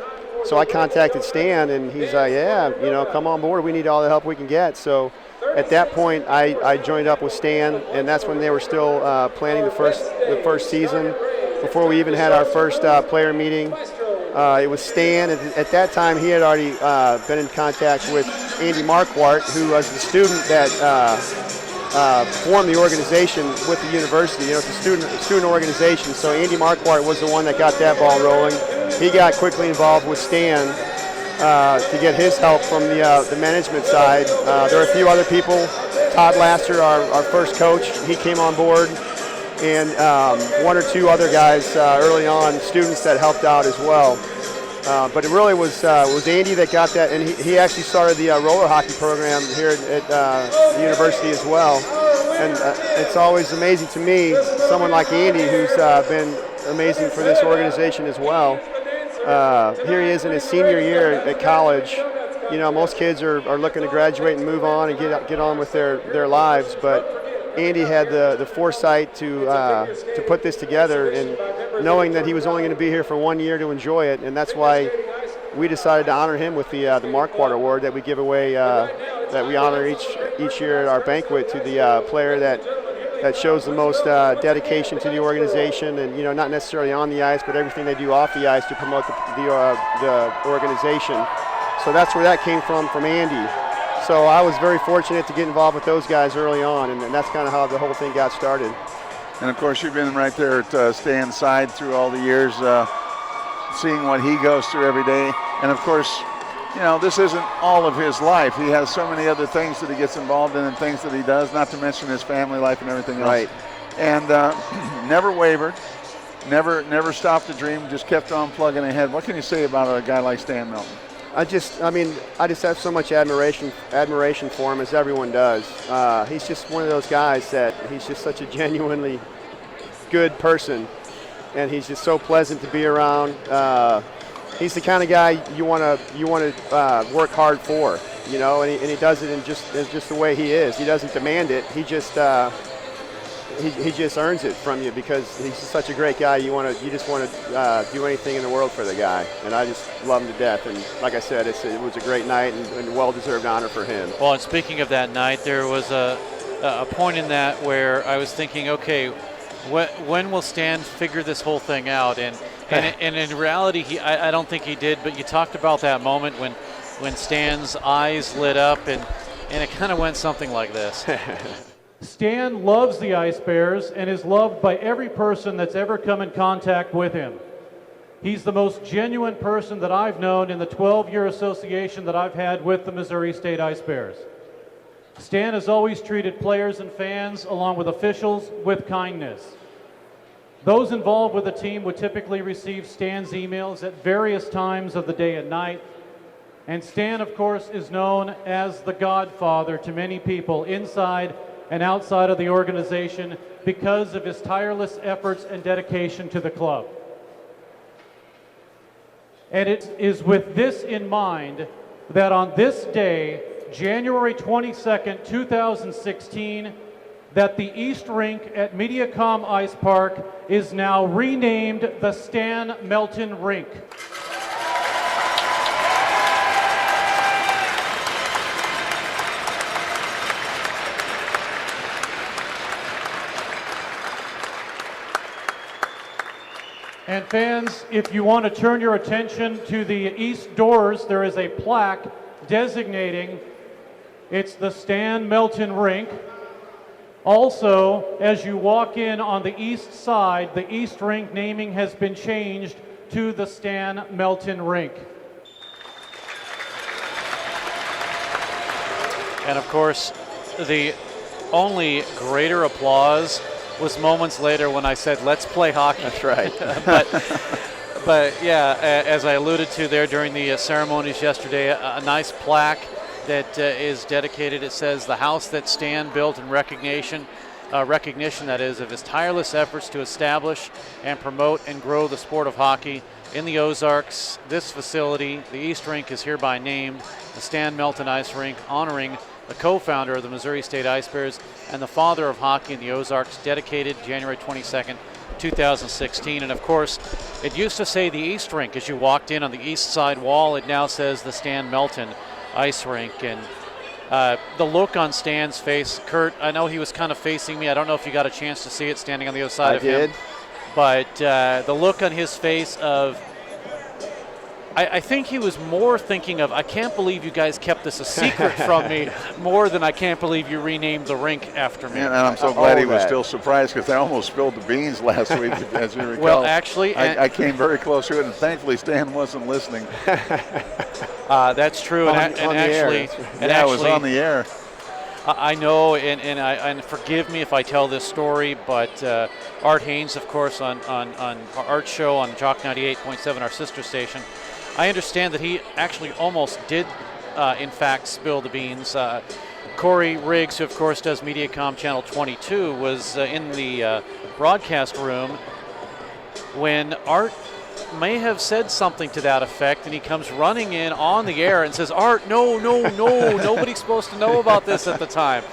So I contacted Stan, and he's like, yeah, come on board. We need all the help we can get. So at that point, I joined up with Stan, and that's when they were still planning the first season, before we even had our first player meeting. It was Stan. At that time, he had already been in contact with Andy Marquardt, who was the student that formed the organization with the university. It's a student organization. So Andy Marquardt was the one that got that ball rolling. He got quickly involved with Stan to get his help from the management side. There are a few other people. Todd Lasser, our first coach, he came on board. And one or two other guys early on, students that helped out as well. But it really was Andy that got that, and he actually started the roller hockey program here at the university as well. And it's always amazing to me, someone like Andy, who's been amazing for this organization as well. Here he is in his senior year at college. Most kids are looking to graduate and move on and get on with their lives, but Andy had the foresight to put this together, and knowing that he was only going to be here for 1 year to enjoy it, and that's why we decided to honor him with the Marquardt Award that we give away, that we honor each year at our banquet to the player that shows the most dedication to the organization, and not necessarily on the ice, but everything they do off the ice to promote the organization. So that's where that came from Andy. So I was very fortunate to get involved with those guys early on, and that's kind of how the whole thing got started. And, of course, you've been right there at Stan's side through all the years, seeing what he goes through every day. And, of course, you know, this isn't all of his life. He has so many other things that he gets involved in and things that he does, not to mention his family life and everything else. Right. And never wavered, never stopped to dream, just kept on plugging ahead. What can you say about a guy like Stan Melton? I just have so much admiration for him, as everyone does. He's just one of those guys that he's just such a genuinely good person, and he's just so pleasant to be around. He's the kind of guy you want to work hard for, you know, and he does it in just the way he is. He doesn't demand it. He just earns it from you because he's just such a great guy. You just want to do anything in the world for the guy, and I just love him to death. And like I said, it was a great night and well-deserved honor for him. Well, and speaking of that night, there was a point in that where I was thinking, okay, when will Stan figure this whole thing out? And in reality, I don't think he did. But you talked about that moment when Stan's eyes lit up, and it kind of went something like this. Stan loves the Ice Bears and is loved by every person that's ever come in contact with him. He's the most genuine person that I've known in the 12-year association that I've had with the Missouri State Ice Bears. Stan has always treated players and fans, along with officials, with kindness. Those involved with the team would typically receive Stan's emails at various times of the day and night. And Stan, of course, is known as the Godfather to many people inside and outside of the organization because of his tireless efforts and dedication to the club. And it is with this in mind that on this day, January 22nd, 2016, that the East Rink at Mediacom Ice Park is now renamed the Stan Melton Rink. And fans, if you want to turn your attention to the east doors, there is a plaque designating it's the Stan Melton Rink. Also, as you walk in on the east side, the East Rink naming has been changed to the Stan Melton Rink. And of course, the only greater applause was moments later when I said, let's play hockey. That's right. but yeah, as I alluded to there during the ceremonies yesterday, a nice plaque that is dedicated. It says, the house that Stan built in recognition that is, of his tireless efforts to establish and promote and grow the sport of hockey in the Ozarks. This facility, the East Rink, is hereby named the Stan Melton Ice Rink, honoring the co-founder of the Missouri State Ice Bears and the father of hockey in the Ozarks, dedicated January 22nd, 2016. And of course, it used to say the East Rink as you walked in on the east side wall. It now says the Stan Melton Ice Rink. And the look on Stan's face, Kurt, I know he was kind of facing me. I don't know if you got a chance to see it standing on the other side of him. I did. But the look on his face of, I think he was more thinking of, I can't believe you guys kept this a secret from me, more than I can't believe you renamed the rink after me. And I'm so glad he was still surprised, because I almost spilled the beans last week, as you recall. Well, actually, I came very close to it, and thankfully Stan wasn't listening. That's true. It was on the air. I know, and forgive me if I tell this story, but Art Haynes, of course, on Art's show on Jock 98.7, our sister station, I understand that he actually almost did, in fact, spill the beans. Corey Riggs, who of course does Mediacom Channel 22, was in the broadcast room when Art may have said something to that effect, and he comes running in on the air and says, Art, no, nobody's supposed to know about this at the time.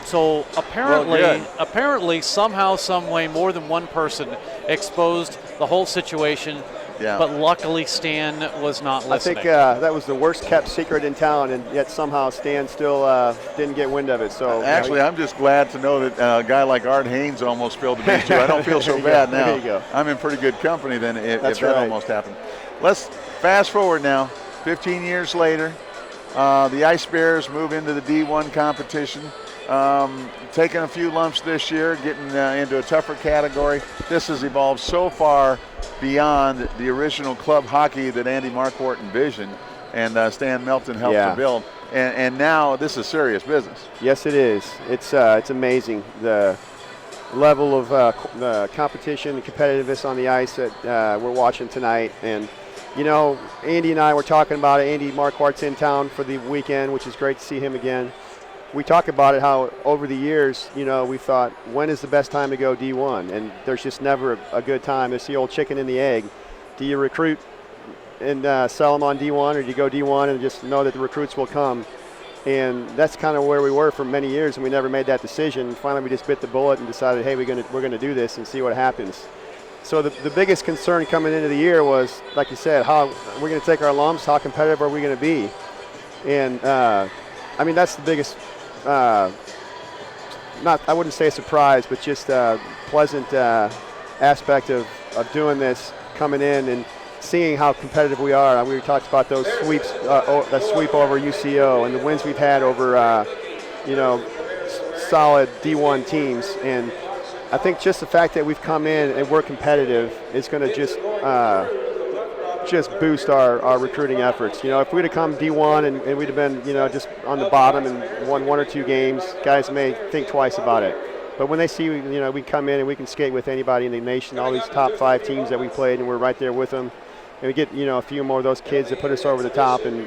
So apparently, somehow, some way, more than one person exposed the whole situation. Yeah. But luckily, Stan was not listening. I think that was the worst kept secret in town, and yet somehow Stan still didn't get wind of it. So actually, I'm just glad to know that a guy like Art Haynes almost spilled the beans too. I don't feel so bad now. There you go. I'm in pretty good company then if that right. Almost happened. Let's fast forward now. 15 years later, the Ice Bears move into the D1 competition. taking a few lumps this year, getting into a tougher category. This has evolved so far beyond the original club hockey that Andy Marquardt envisioned and Stan Melton helped to build. And now this is serious business. Yes, it is. It's amazing, the level of competition and competitiveness on the ice that we're watching tonight. And, you know, Andy and I were talking about it. Andy Marquardt's in town for the weekend, which is great to see him again. We talk about it, how over the years, you know, we thought, when is the best time to go D1? And there's just never a good time. It's the old chicken and the egg. Do you recruit and sell them on D1, or do you go D1 and just know that the recruits will come? And that's kind of where we were for many years, and we never made that decision. And finally, we just bit the bullet and decided, hey, we're gonna do this and see what happens. So the biggest concern coming into the year was, like you said, how we're going to take our lumps, how competitive are we going to be? And I mean, that's the biggest, I wouldn't say a surprise, but just a pleasant aspect of doing this, coming in and seeing how competitive we are. We talked about those sweeps, that sweep over UCO and the wins we've had over, you know, solid D1 teams. And I think just the fact that we've come in and we're competitive is going to just boost our recruiting efforts. You know, if we'd have come D1 and we'd have been, you know, just on the bottom and won 1 or 2 games, guys may think twice about it. But when they see, you know, we come in and we can skate with anybody in the nation, all these top 5 teams that we played, and we're right there with them, and we get, you know, a few more of those kids that put us over the top, and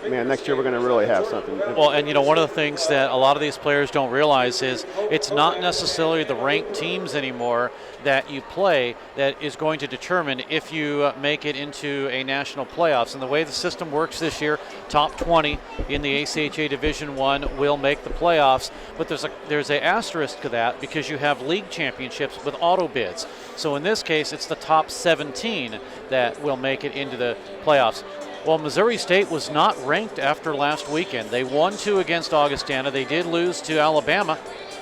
man, next year we're going to really have something. Well, and you know, one of the things that a lot of these players don't realize is it's not necessarily the ranked teams anymore that you play that is going to determine if you make it into a national playoffs. And the way the system works this year, top 20 in the ACHA Division I will make the playoffs, but there's a asterisk to that because you have league championships with auto bids. So in this case, it's the top 17 that will make it into the playoffs. Well, Missouri State was not ranked after last weekend. They won 2 against Augustana. They did lose to Alabama,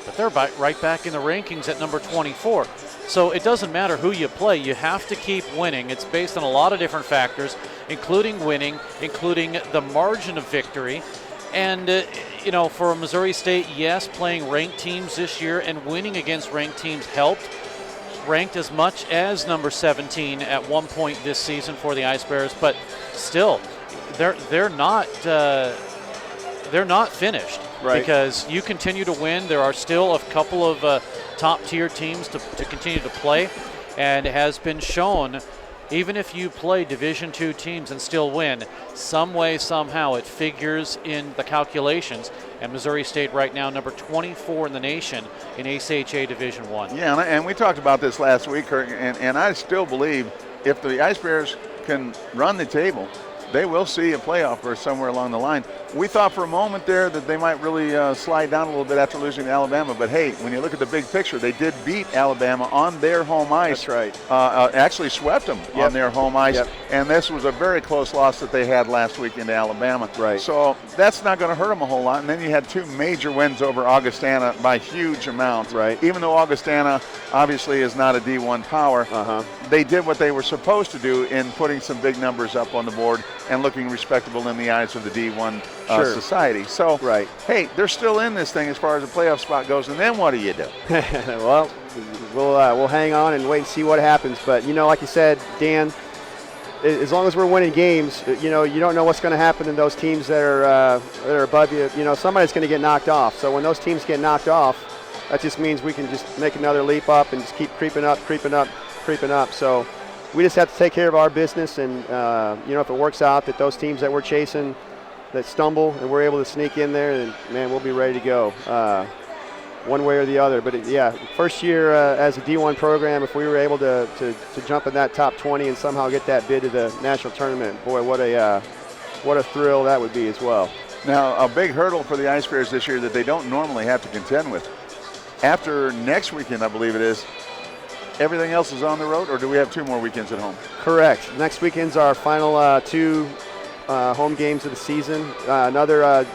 but they're right back in the rankings at number 24. So it doesn't matter who you play. You have to keep winning. It's based on a lot of different factors, including winning, including the margin of victory. And, you know, for Missouri State, yes, playing ranked teams this year and winning against ranked teams helped. Ranked as much as number 17 at one point this season for the Ice Bears, but still, they're not finished, right? Because you continue to win. There are still a couple of top-tier teams to continue to play, and it has been shown, even if you play Division II teams and still win, some way, somehow, it figures in the calculations. And Missouri State right now, number 24 in the nation in ACHA Division I. Yeah, and we talked about this last week, Kirk, and I still believe if the Ice Bears can run the table, they will see a playoff berth somewhere along the line. We thought for a moment there that they might really slide down a little bit after losing to Alabama, but hey, when you look at the big picture, they did beat Alabama on their home ice. That's right. Actually swept them on their home ice, and this was a very close loss that they had last week into Alabama. Right. So that's not going to hurt them a whole lot. And then you had 2 major wins over Augustana by huge amounts. Right. Even though Augustana obviously is not a D1 power, they did what they were supposed to do in putting some big numbers up on the board and looking respectable in the eyes of the D1 society. So, hey, they're still in this thing as far as the playoff spot goes, and then what do you do? Well, we'll hang on and wait and see what happens. But, you know, like you said, Dan, as long as we're winning games, you know, you don't know what's going to happen in those teams that are above you. You know, somebody's going to get knocked off. So when those teams get knocked off, that just means we can just make another leap up and just keep creeping up. So we just have to take care of our business, and you know, if it works out that those teams that we're chasing that stumble and we're able to sneak in there, then man, we'll be ready to go one way or the other. But yeah, first year as a D1 program, if we were able to jump in that top 20 and somehow get that bid to the national tournament, boy, what a thrill that would be as well. Now, a big hurdle for the Ice Bears this year that they don't normally have to contend with. After next weekend, I believe it is, everything else is on the road, or do we have 2 more weekends at home? Correct. Next weekend's our final 2 home games of the season. Another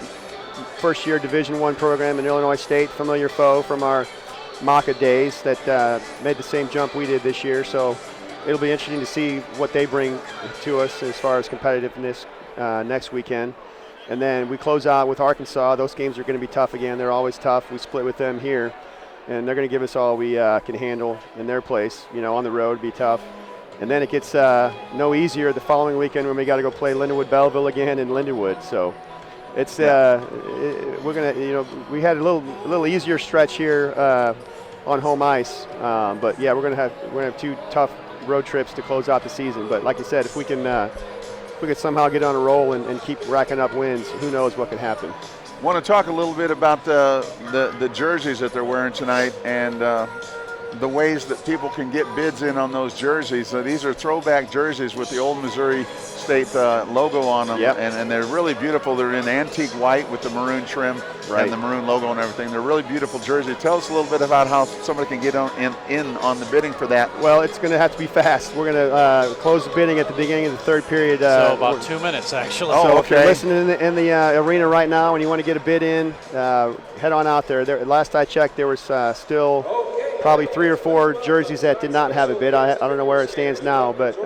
first-year Division I program in Illinois State, familiar foe from our MACA days that made the same jump we did this year. So it'll be interesting to see what they bring to us as far as competitiveness next weekend. And then we close out with Arkansas. Those games are going to be tough again. They're always tough. We split with them here, and they're going to give us all we can handle in their place. On the road, be tough. And then it gets no easier the following weekend when we got to go play Lindenwood Belleville again in Lindenwood. So it's we're gonna we had a little easier stretch here on home ice, but yeah, we're gonna have 2 tough road trips to close out the season. But like I said, if we can somehow get on a roll and keep racking up wins, who knows what can happen. Want to talk a little bit about the jerseys that they're wearing tonight and the ways that people can get bids in on those jerseys. These are throwback jerseys with the old Missouri State logo on them, yep. and they're really beautiful. They're in antique white with the maroon trim and the maroon logo and everything. They're really beautiful jerseys. Tell us a little bit about how somebody can get in on the bidding for that. Well, it's going to have to be fast. We're going to close the bidding at the beginning of the third period. So about 2 minutes, actually. So if you're listening in the arena right now and you want to get a bid in, head on out there. Last I checked, there was still probably 3 or 4 jerseys that did not have a bid. I don't know where it stands now, but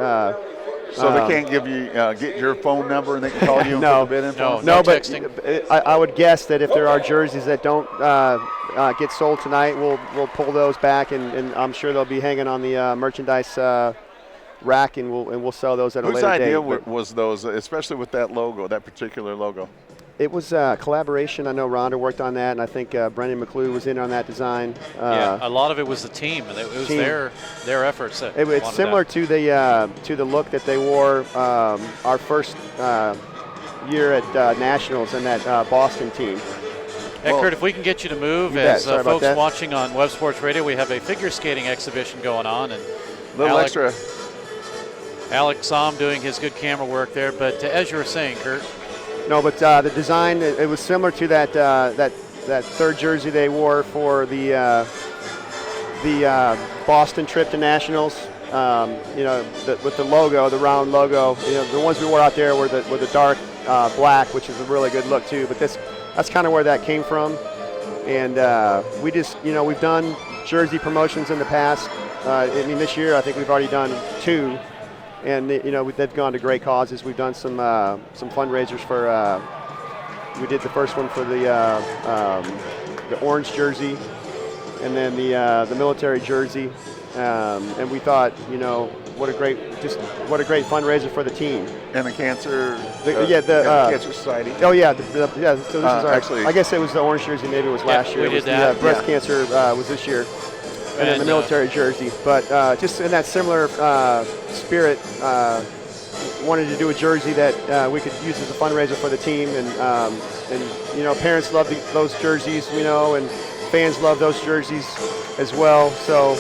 so they can't give you get your phone number and they can call you and no, put the bid in? No, but texting. I would guess that if there are jerseys that don't get sold tonight, we'll pull those back, and I'm sure they'll be hanging on the merchandise rack, and we'll sell those at a later date. Whose idea was those, especially with that logo, that particular logo? It was a collaboration. I know Rhonda worked on that, and I think Brendan McClue was in on that design. Yeah, a lot of it was the team, and it was their efforts. It's similar to the look that they wore our first year at Nationals and that Boston team. Hey, Kurt, if we can get you to move, as folks watching on WebSports Radio, we have a figure skating exhibition going on, and extra. Alex Somm doing his good camera work there. But as you were saying, Kurt. No, but the design, it was similar to that third jersey they wore for the Boston trip to Nationals. With the logo, the round logo. The ones we wore out there were the dark black, which is a really good look too. But that's kind of where that came from. And we just, we've done jersey promotions in the past. This year I think we've already done 2. And they've gone to great causes. We've done some fundraisers for. We did the first one for the orange jersey, and then the military jersey. And we thought, what a great fundraiser for the team. And the cancer. Cancer Society. Oh yeah, so this is actually. I guess it was the orange jersey. Maybe it was last year. We did that. The breast cancer was this year. And then the military jersey, but just in that similar spirit, wanted to do a jersey that we could use as a fundraiser for the team, and parents love those jerseys, and fans love those jerseys as well. So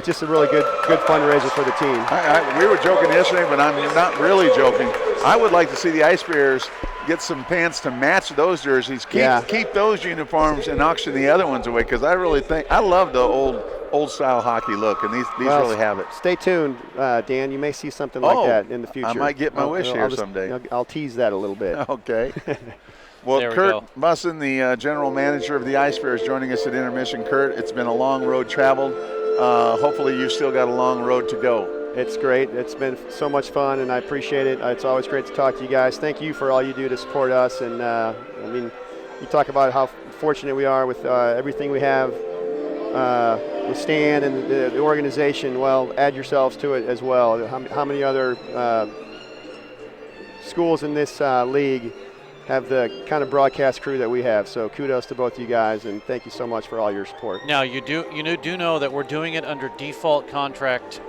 just a really good fundraiser for the team. We were joking yesterday, but I'm not really joking. I would like to see the Ice Bears get some pants to match those jerseys. Keep those uniforms and auction the other ones away, because I really think I love the old style hockey look, and these really have it. Stay tuned, Dan. You may see something like that in the future. I might get my wish here someday. I'll tease that a little bit. Okay. Well, Kurt Bussin, the general manager of the Ice Bears, joining us at intermission. Kurt, it's been a long road traveled. Hopefully you've still got a long road to go. It's great. It's been so much fun, and I appreciate it. It's always great to talk to you guys. Thank you for all you do to support us. And you talk about how fortunate we are with everything we have with Stan and the organization. Well, add yourselves to it as well. How many other schools in this league have the kind of broadcast crew that we have? So kudos to both you guys, and thank you so much for all your support. Now you do know that we're doing it under default contract,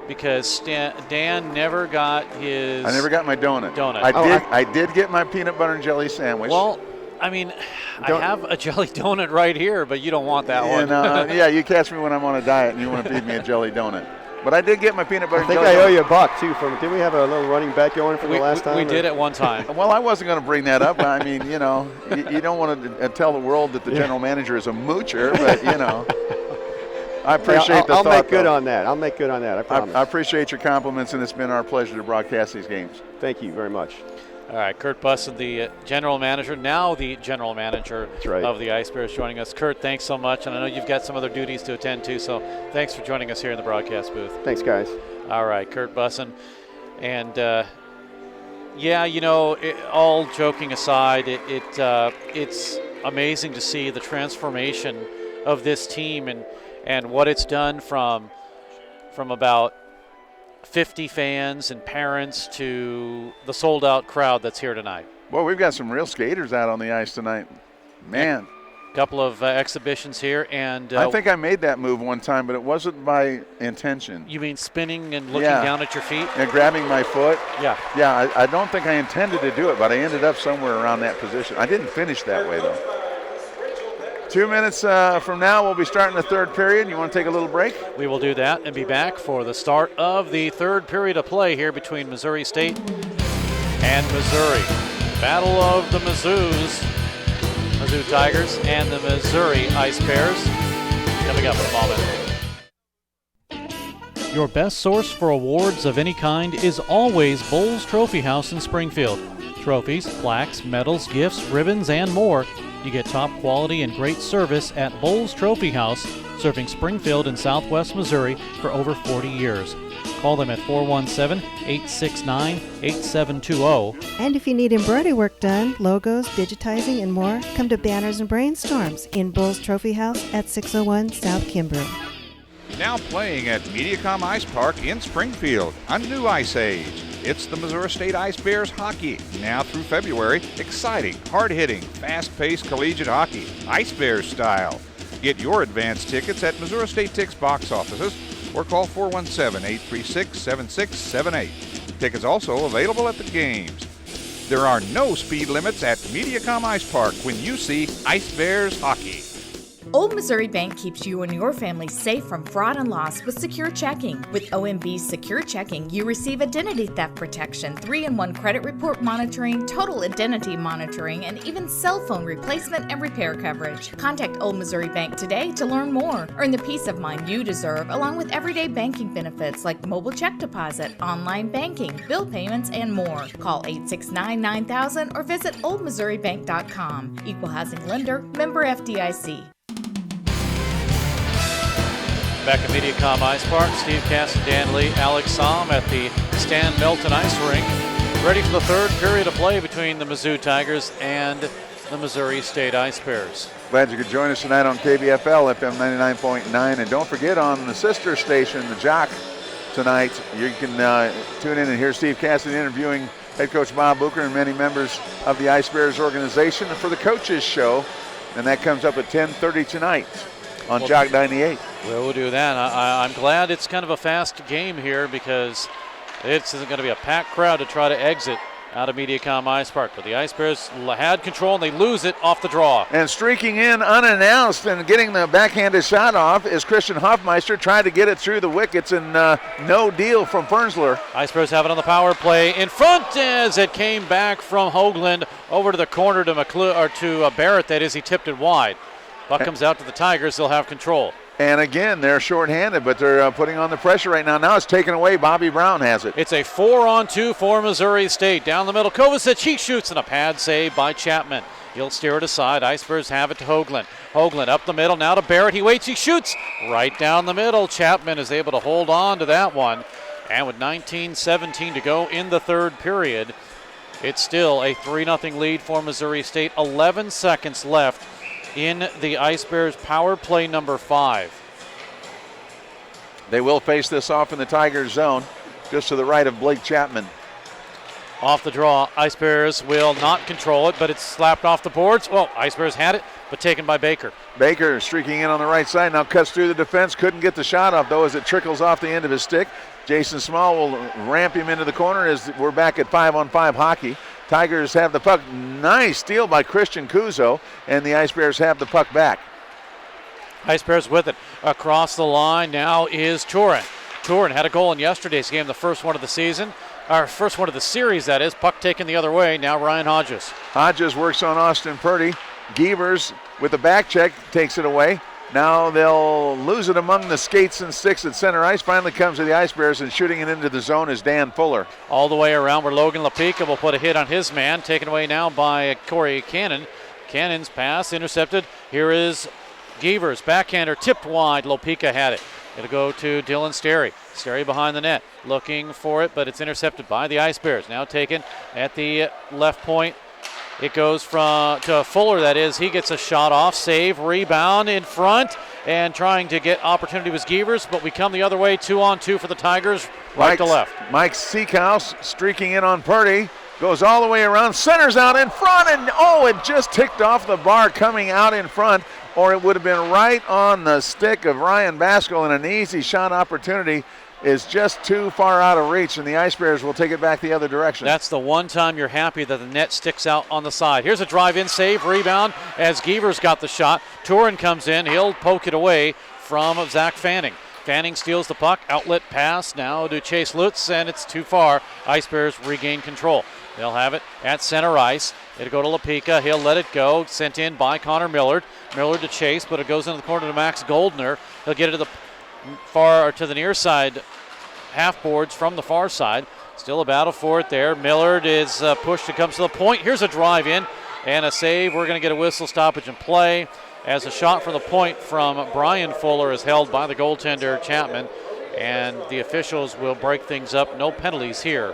because Dan never got his. I never got my donut. I did get my peanut butter and jelly sandwich. Well, I have a jelly donut right here, but you don't want that one. Yeah, you catch me when I'm on a diet and you want to feed me a jelly donut. But I did get my peanut butter and jelly. I think I owe you $1 too. Did we have a little running bet going for the last time? We did at one time. Well, I wasn't going to bring that up. you don't want to tell the world that the general manager is a moocher, but I appreciate the thought. I'll make good on that. I promise. I appreciate your compliments, and it's been our pleasure to broadcast these games. Thank you very much. All right, Kurt Bussin, the general manager, now the general manager of the Ice Bears, joining us. Kurt, thanks so much, and I know you've got some other duties to attend to, so thanks for joining us here in the broadcast booth. Thanks, guys. All right, Kurt Bussin, and Yeah, all joking aside, it's amazing to see the transformation of this team and what it's done from about 50 fans and parents to the sold-out crowd that's here tonight. Well, we've got some real skaters out on the ice tonight. Man. Couple of exhibitions here, and I think I made that move one time, but it wasn't by intention. You mean spinning and looking down at your feet? And grabbing my foot? Yeah. Yeah, I don't think I intended to do it, but I ended up somewhere around that position. I didn't finish that way, though. 2 minutes from now, we'll be starting the third period. You want to take a little break? We will do that and be back for the start of the third period of play here between Missouri State and Missouri. Battle of the Mizzou Tigers and the Missouri Ice Bears. Coming up in a moment. Your best source for awards of any kind is always Bowles Trophy House in Springfield. Trophies, plaques, medals, gifts, ribbons, and more. You get top quality and great service at Bowles Trophy House, serving Springfield and Southwest Missouri for over 40 years. Call them at 417-869-8720. And if you need embroidery work done, logos, digitizing, and more, come to Banners and Brainstorms in Bowles Trophy House at 601 South Kimbrough. Now playing at Mediacom Ice Park in Springfield, a new ice age. It's the Missouri State Ice Bears hockey. Now through February, exciting, hard-hitting, fast-paced collegiate hockey, Ice Bears style. Get your advance tickets at Missouri State Tix box offices or call 417-836-7678. Tickets also available at the games. There are no speed limits at Mediacom Ice Park when you see Ice Bears hockey. Old Missouri Bank keeps you and your family safe from fraud and loss with secure checking. With OMB's secure checking, you receive identity theft protection, 3-in-1 credit report monitoring, total identity monitoring, and even cell phone replacement and repair coverage. Contact Old Missouri Bank today to learn more. Earn the peace of mind you deserve, along with everyday banking benefits like mobile check deposit, online banking, bill payments, and more. Call 869-9000 or visit oldmissouribank.com. Equal housing lender, member FDIC. Back at Mediacom Ice Park, Steve Cass and Dan Lee, Alex Somm at the Stan Melton Ice Rink, ready for the third period of play between the Mizzou Tigers and the Missouri State Ice Bears. Glad you could join us tonight on KBFL FM 99.9, and don't forget on the sister station, the Jock, tonight you can tune in and hear Steve Cassidy interviewing head coach Bob Booker and many members of the Ice Bears organization for the coaches show, and that comes up at 10:30 tonight on Jock 98. We'll do that. I'm glad it's kind of a fast game here because it's going to be a packed crowd to try to exit out of Mediacom Ice Park. But the Ice Bears had control and they lose it off the draw. And streaking in unannounced and getting the backhanded shot off is Christian Hoffmeister, trying to get it through the wickets, and no deal from Fernsler. Ice Bears have it on the power play in front as it came back from Hoagland over to the corner to Barrett. That is, he tipped it wide. Puck comes out to the Tigers. They'll have control. And again, they're shorthanded, but they're putting on the pressure right now. Now it's taken away. Bobby Brown has it. It's a 4-on-2 for Missouri State. Down the middle, Kovacic, he shoots, and a pad save by Chapman. He'll steer it aside. Ice Bears have it to Hoagland. Hoagland up the middle, now to Barrett. He waits, he shoots right down the middle. Chapman is able to hold on to that one. And with 19:17 to go in the third period, it's still a 3-0 lead for Missouri State. 11 seconds left in the Ice Bears power play number 5. They will face this off in the Tigers zone, just to the right of Blake Chapman. Off the draw, Ice Bears will not control it, but it's slapped off the boards. Well, Ice Bears had it, but taken by Baker. Baker streaking in on the right side, now cuts through the defense, couldn't get the shot off though as it trickles off the end of his stick. Jason Small will ramp him into the corner as we're back at 5-on-5 hockey. Tigers have the puck. Nice steal by Christian Kuzo, and the Ice Bears have the puck back. Ice Bears with it. Across the line now is Turin. Turin had a goal in yesterday's game, the first one of the season. Our first one of the series, that is. Puck taken the other way. Now Ryan Hodges. Hodges works on Austin Purdy. Gievers with the back check takes it away. Now they'll lose it among the skates and sticks at center ice. Finally comes to the Ice Bears, and shooting it into the zone is Dan Fuller. All the way around where Logan Lepica will put a hit on his man. Taken away now by Corey Cannon. Cannon's pass intercepted. Here is Gievers, backhander, tipped wide. Lepica had it. It'll go to Dylan Sterry. Sterry behind the net, looking for it, but it's intercepted by the Ice Bears. Now taken at the left point. It goes to Fuller, that is. He gets a shot off, save, rebound in front, and trying to get opportunity was Gievers, but we come the other way, 2-on-2 for the Tigers, right to left. Mike Seekhouse streaking in on Purdy, goes all the way around, centers out in front, and it just ticked off the bar coming out in front, or it would have been right on the stick of Ryan Baskell, and an easy shot opportunity is just too far out of reach, and the Ice Bears will take it back the other direction. That's the one time you're happy that the net sticks out on the side. Here's a drive-in save, rebound as Gievers got the shot. Turin comes in. He'll poke it away from Zach Fanning. Fanning steals the puck. Outlet pass now to Chase Lutz, and it's too far. Ice Bears regain control. They'll have it at center ice. It'll go to Lapika. He'll let it go. Sent in by Connor Millard. Millard to Chase, but it goes into the corner to Max Goldner. He'll get it to the near side half boards from the far side. Still a battle for it there. Millard is pushed and comes to the point. Here's a drive in and a save. We're going to get a whistle stoppage and play as a shot from the point from Brian Fuller is held by the goaltender Chapman, and the officials will break things up. No penalties here.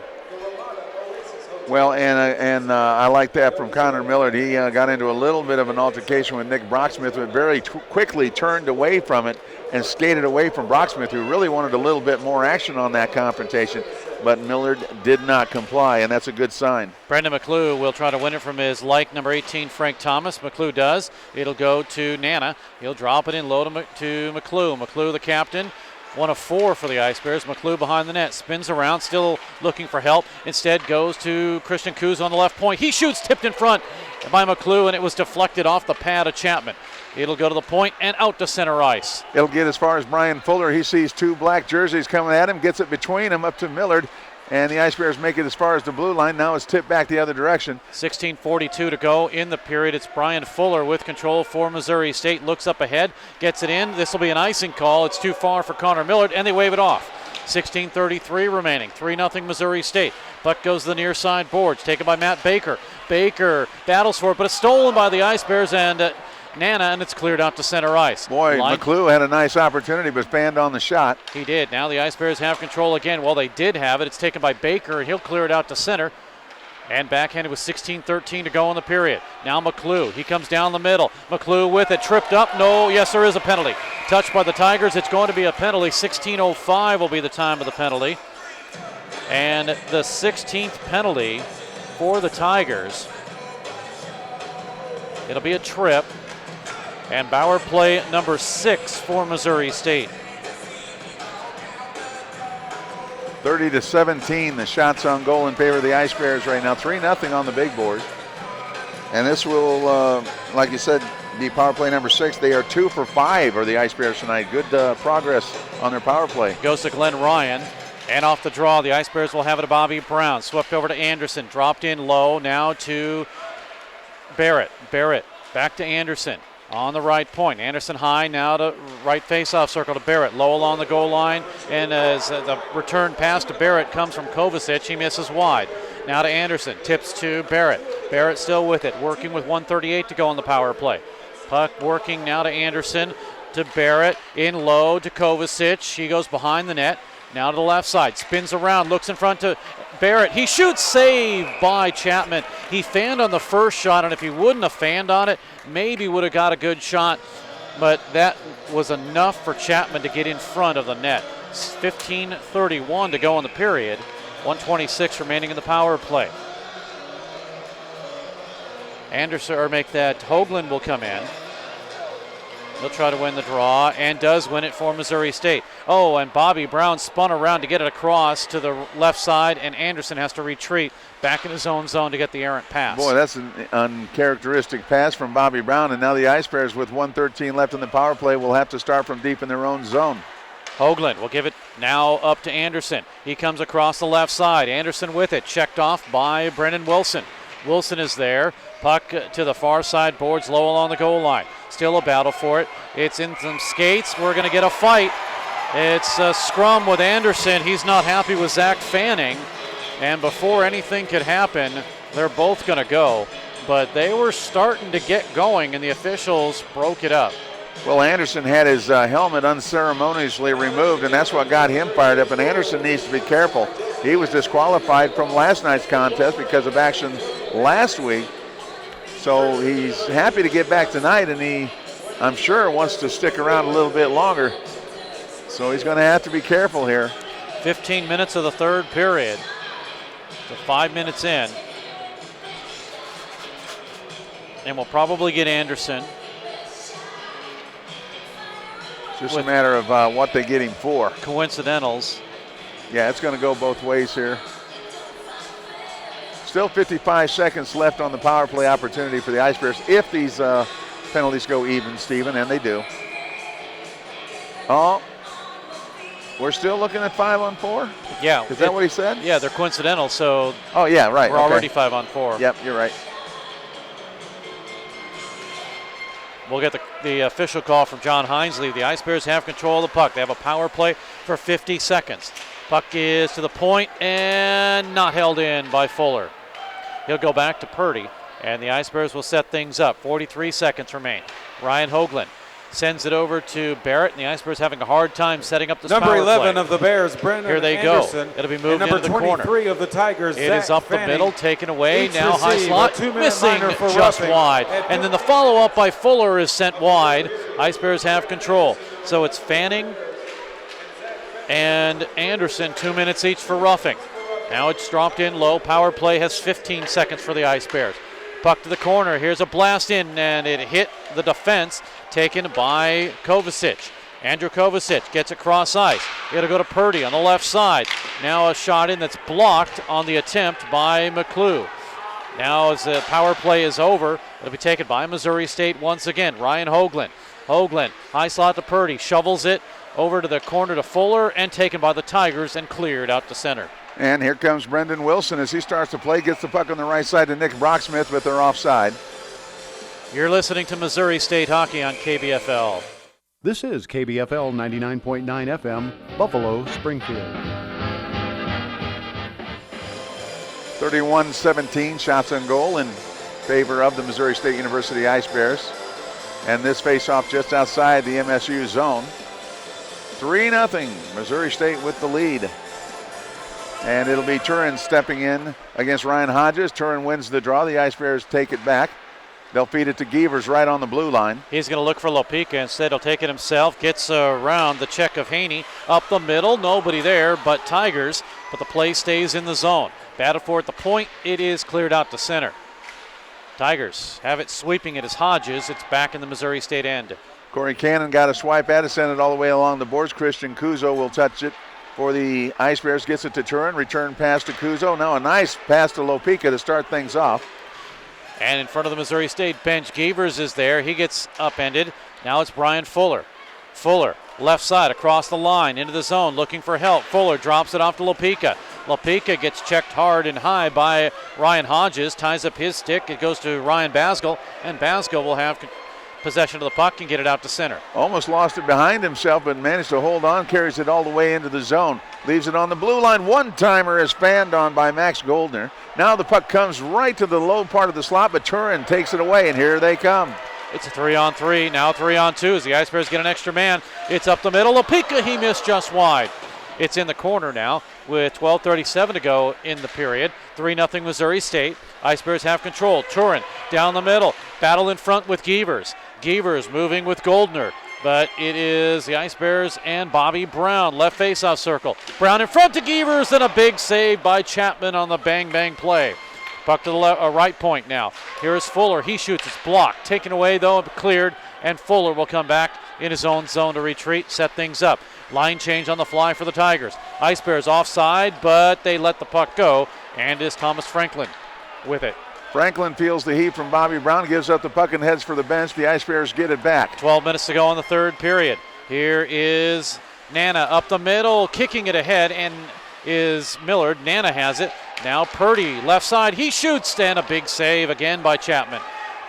Well, and I like that from Connor Millard. He got into a little bit of an altercation with Nick Brocksmith, but very quickly turned away from it and skated away from Brocksmith, who really wanted a little bit more action on that confrontation, but Millard did not comply, and that's a good sign. Brendan McClue will try to win it from his number 18, Frank Thomas. McClue does. It'll go to Nana. He'll drop it in low to McClue. McClue, the captain. 1 of 4 for the Ice Bears. McClue behind the net, spins around, still looking for help. Instead goes to Christian Kuz on the left point. He shoots, tipped in front by McClue, and it was deflected off the pad of Chapman. It'll go to the point and out to center ice. It'll get as far as Brian Fuller. He sees 2 black jerseys coming at him, gets it between them up to Millard, and the Ice Bears make it as far as the blue line. Now it's tipped back the other direction. 16:42 to go in the period. It's Brian Fuller with control for Missouri State. Looks up ahead, gets it in. This will be an icing call. It's too far for Connor Millard, and they wave it off. 16:33 remaining. 3-0 Missouri State. Puck goes to the near side boards, taken by Matt Baker. Baker battles for it, but it's stolen by the Ice Bears and Nana, and it's cleared out to center ice. Boy, McClue had a nice opportunity, but banned on the shot. He did. Now the Ice Bears have control again. Well, they did have it. It's taken by Baker, and he'll clear it out to center. And backhanded with 16:13 to go in the period. Now McClue. He comes down the middle. McClue with it. Tripped up. No. Yes, there is a penalty. Touched by the Tigers. It's going to be a penalty. 16:05 will be the time of the penalty. And the 16th penalty for the Tigers. It'll be a trip. And Bauer play number 6 for Missouri State. 30-17, the shots on goal in favor of the Ice Bears right now. 3-0 on the big board. And this will, like you said, be power play number 6. They are 2 for 5 are the Ice Bears tonight. Good progress on their power play. Goes to Glenn Ryan. And off the draw, the Ice Bears will have it to Bobby Brown. Swept over to Anderson. Dropped in low. Now to Barrett. Barrett back to Anderson. On the right point. Anderson high now to right face-off circle to Barrett. Low along the goal line. And as the return pass to Barrett comes from Kovacic, he misses wide. Now to Anderson. Tips to Barrett. Barrett still with it. Working with 1:38 to go on the power play. Puck working now to Anderson. To Barrett. In low to Kovacic. He goes behind the net. Now to the left side. Spins around. Looks in front to Barrett. He shoots. Saved by Chapman. He fanned on the first shot, and if he wouldn't have fanned on it, maybe would have got a good shot. But that was enough for Chapman to get in front of the net. 15:31 to go in the period. 1:26 remaining in the power play. Anderson, or make that, Hoagland will come in. He'll try to win the draw and does win it for Missouri State. Oh, and Bobby Brown spun around to get it across to the left side, and Anderson has to retreat back in his own zone to get the errant pass. Boy, that's an uncharacteristic pass from Bobby Brown, and now the Ice Bears with 1:13 left in the power play will have to start from deep in their own zone. Hoagland will give it now up to Anderson. He comes across the left side. Anderson with it, checked off by Brennan Wilson. Wilson is there. Puck to the far side boards, low along the goal line. Still a battle for it. It's in some skates. We're going to get a fight. It's a scrum with Anderson. He's not happy with Zach Fanning. And before anything could happen, they're both going to go. But they were starting to get going, and the officials broke it up. Well, Anderson had his helmet unceremoniously removed, and that's what got him fired up. And Anderson needs to be careful. He was disqualified from last night's contest because of action last week. So he's happy to get back tonight, and he, I'm sure, wants to stick around a little bit longer. So he's going to have to be careful here. 15 minutes of the third period. So 5 minutes in. And we'll probably get Anderson. Just a matter of what they get him for. Coincidentals. Yeah, it's going to go both ways here. Still 55 seconds left on the power play opportunity for the Ice Bears if these penalties go even, Stephen, and they do. Oh, we're still looking at 5-on-4? Yeah. Is that what he said? Yeah, they're coincidental, so oh, yeah, right. We're already 5-on-4. Yep, you're right. We'll get the official call from John Hinesley. The Ice Bears have control of the puck. They have a power play for 50 seconds. Puck is to the point and not held in by Fuller. He'll go back to Purdy, and the Ice Bears will set things up. 43 seconds remain. Ryan Hoagland sends it over to Barrett, and the Ice Bears having a hard time setting up this number power 11 play. of the Bears, Brennan Here they Anderson, go. It'll be moved into the corner. Number 23 of the Tigers, It Zach is up Fanning. the middle, taken away. Each Now high receive slot, a 2-minute missing minor for just roughing. wide. And then the follow-up by Fuller is sent wide. Ice Bears have control. So it's Fanning and Anderson, 2 minutes each for roughing. Now it's dropped in low. Power play has 15 seconds for the Ice Bears. Puck to the corner. Here's a blast in, and it hit the defense, taken by Kovacic. Andrew Kovacic gets across ice. It'll go to Purdy on the left side. Now a shot in that's blocked on the attempt by McClue. Now as the power play is over, it'll be taken by Missouri State once again. Ryan Hoagland. Hoagland, high slot to Purdy, shovels it over to the corner to Fuller, and taken by the Tigers and cleared out to center. And here comes Brendan Wilson as he starts to play, gets the puck on the right side to Nick Brocksmith, but they're offside. You're listening to Missouri State Hockey on KBFL. This is KBFL 99.9 FM, Buffalo, Springfield. 31-17 shots on goal in favor of the Missouri State University Ice Bears. And this face-off just outside the MSU zone. 3-0, Missouri State with the lead. And it'll be Turin stepping in against Ryan Hodges. Turin wins the draw. The Ice Bears take it back. They'll feed it to Gievers right on the blue line. He's going to look for Lopica. Instead, he'll take it himself. Gets around the check of Haney. Up the middle. Nobody there but Tigers. But the play stays in the zone. Batted for at the point. It is cleared out to center. Tigers have it sweeping it as Hodges. It's back in the Missouri State end. Corey Cannon got a swipe at it. Sent it all the way along the boards. Christian Kuzo will touch it for the Ice Bears. Gets it to Turin. Return pass to Kuzo. Now a nice pass to Lopica to start things off. And in front of the Missouri State bench, Gievers is there. He gets upended. Now it's Brian Fuller. Fuller, left side, across the line, into the zone, looking for help. Fuller drops it off to Lopica. Lopica gets checked hard and high by Ryan Hodges, ties up his stick. It goes to Ryan Basgall, and Basgall will have possession of the puck and get it out to center. Almost lost it behind himself, but managed to hold on, carries it all the way into the zone. Leaves it on the blue line. One-timer is fanned on by Max Goldner. Now the puck comes right to the low part of the slot, but Turin takes it away, and here they come. It's a 3-on-3, now 3-on-2 as the Ice Bears get an extra man. It's up the middle. Lopica, he missed just wide. It's in the corner now with 12:37 to go in the period. 3-0 Missouri State. Ice Bears have control. Turin down the middle. Battle in front with Gievers. Gievers moving with Goldner. But it is the Ice Bears and Bobby Brown. Left face-off circle. Brown in front to Gievers, and a big save by Chapman on the bang-bang play. Puck to the right point now. Here is Fuller. He shoots. It's blocked. Taken away, though, cleared. And Fuller will come back in his own zone to retreat, set things up. Line change on the fly for the Tigers. Ice Bears offside, but they let the puck go. And is Thomas Franklin with it. Franklin feels the heat from Bobby Brown, gives up the puck and heads for the bench. The Ice Bears get it back. 12 minutes to go in the third period. Here is Nana up the middle, kicking it ahead, and is Millard. Nana has it. Now Purdy, left side. He shoots, and a big save again by Chapman.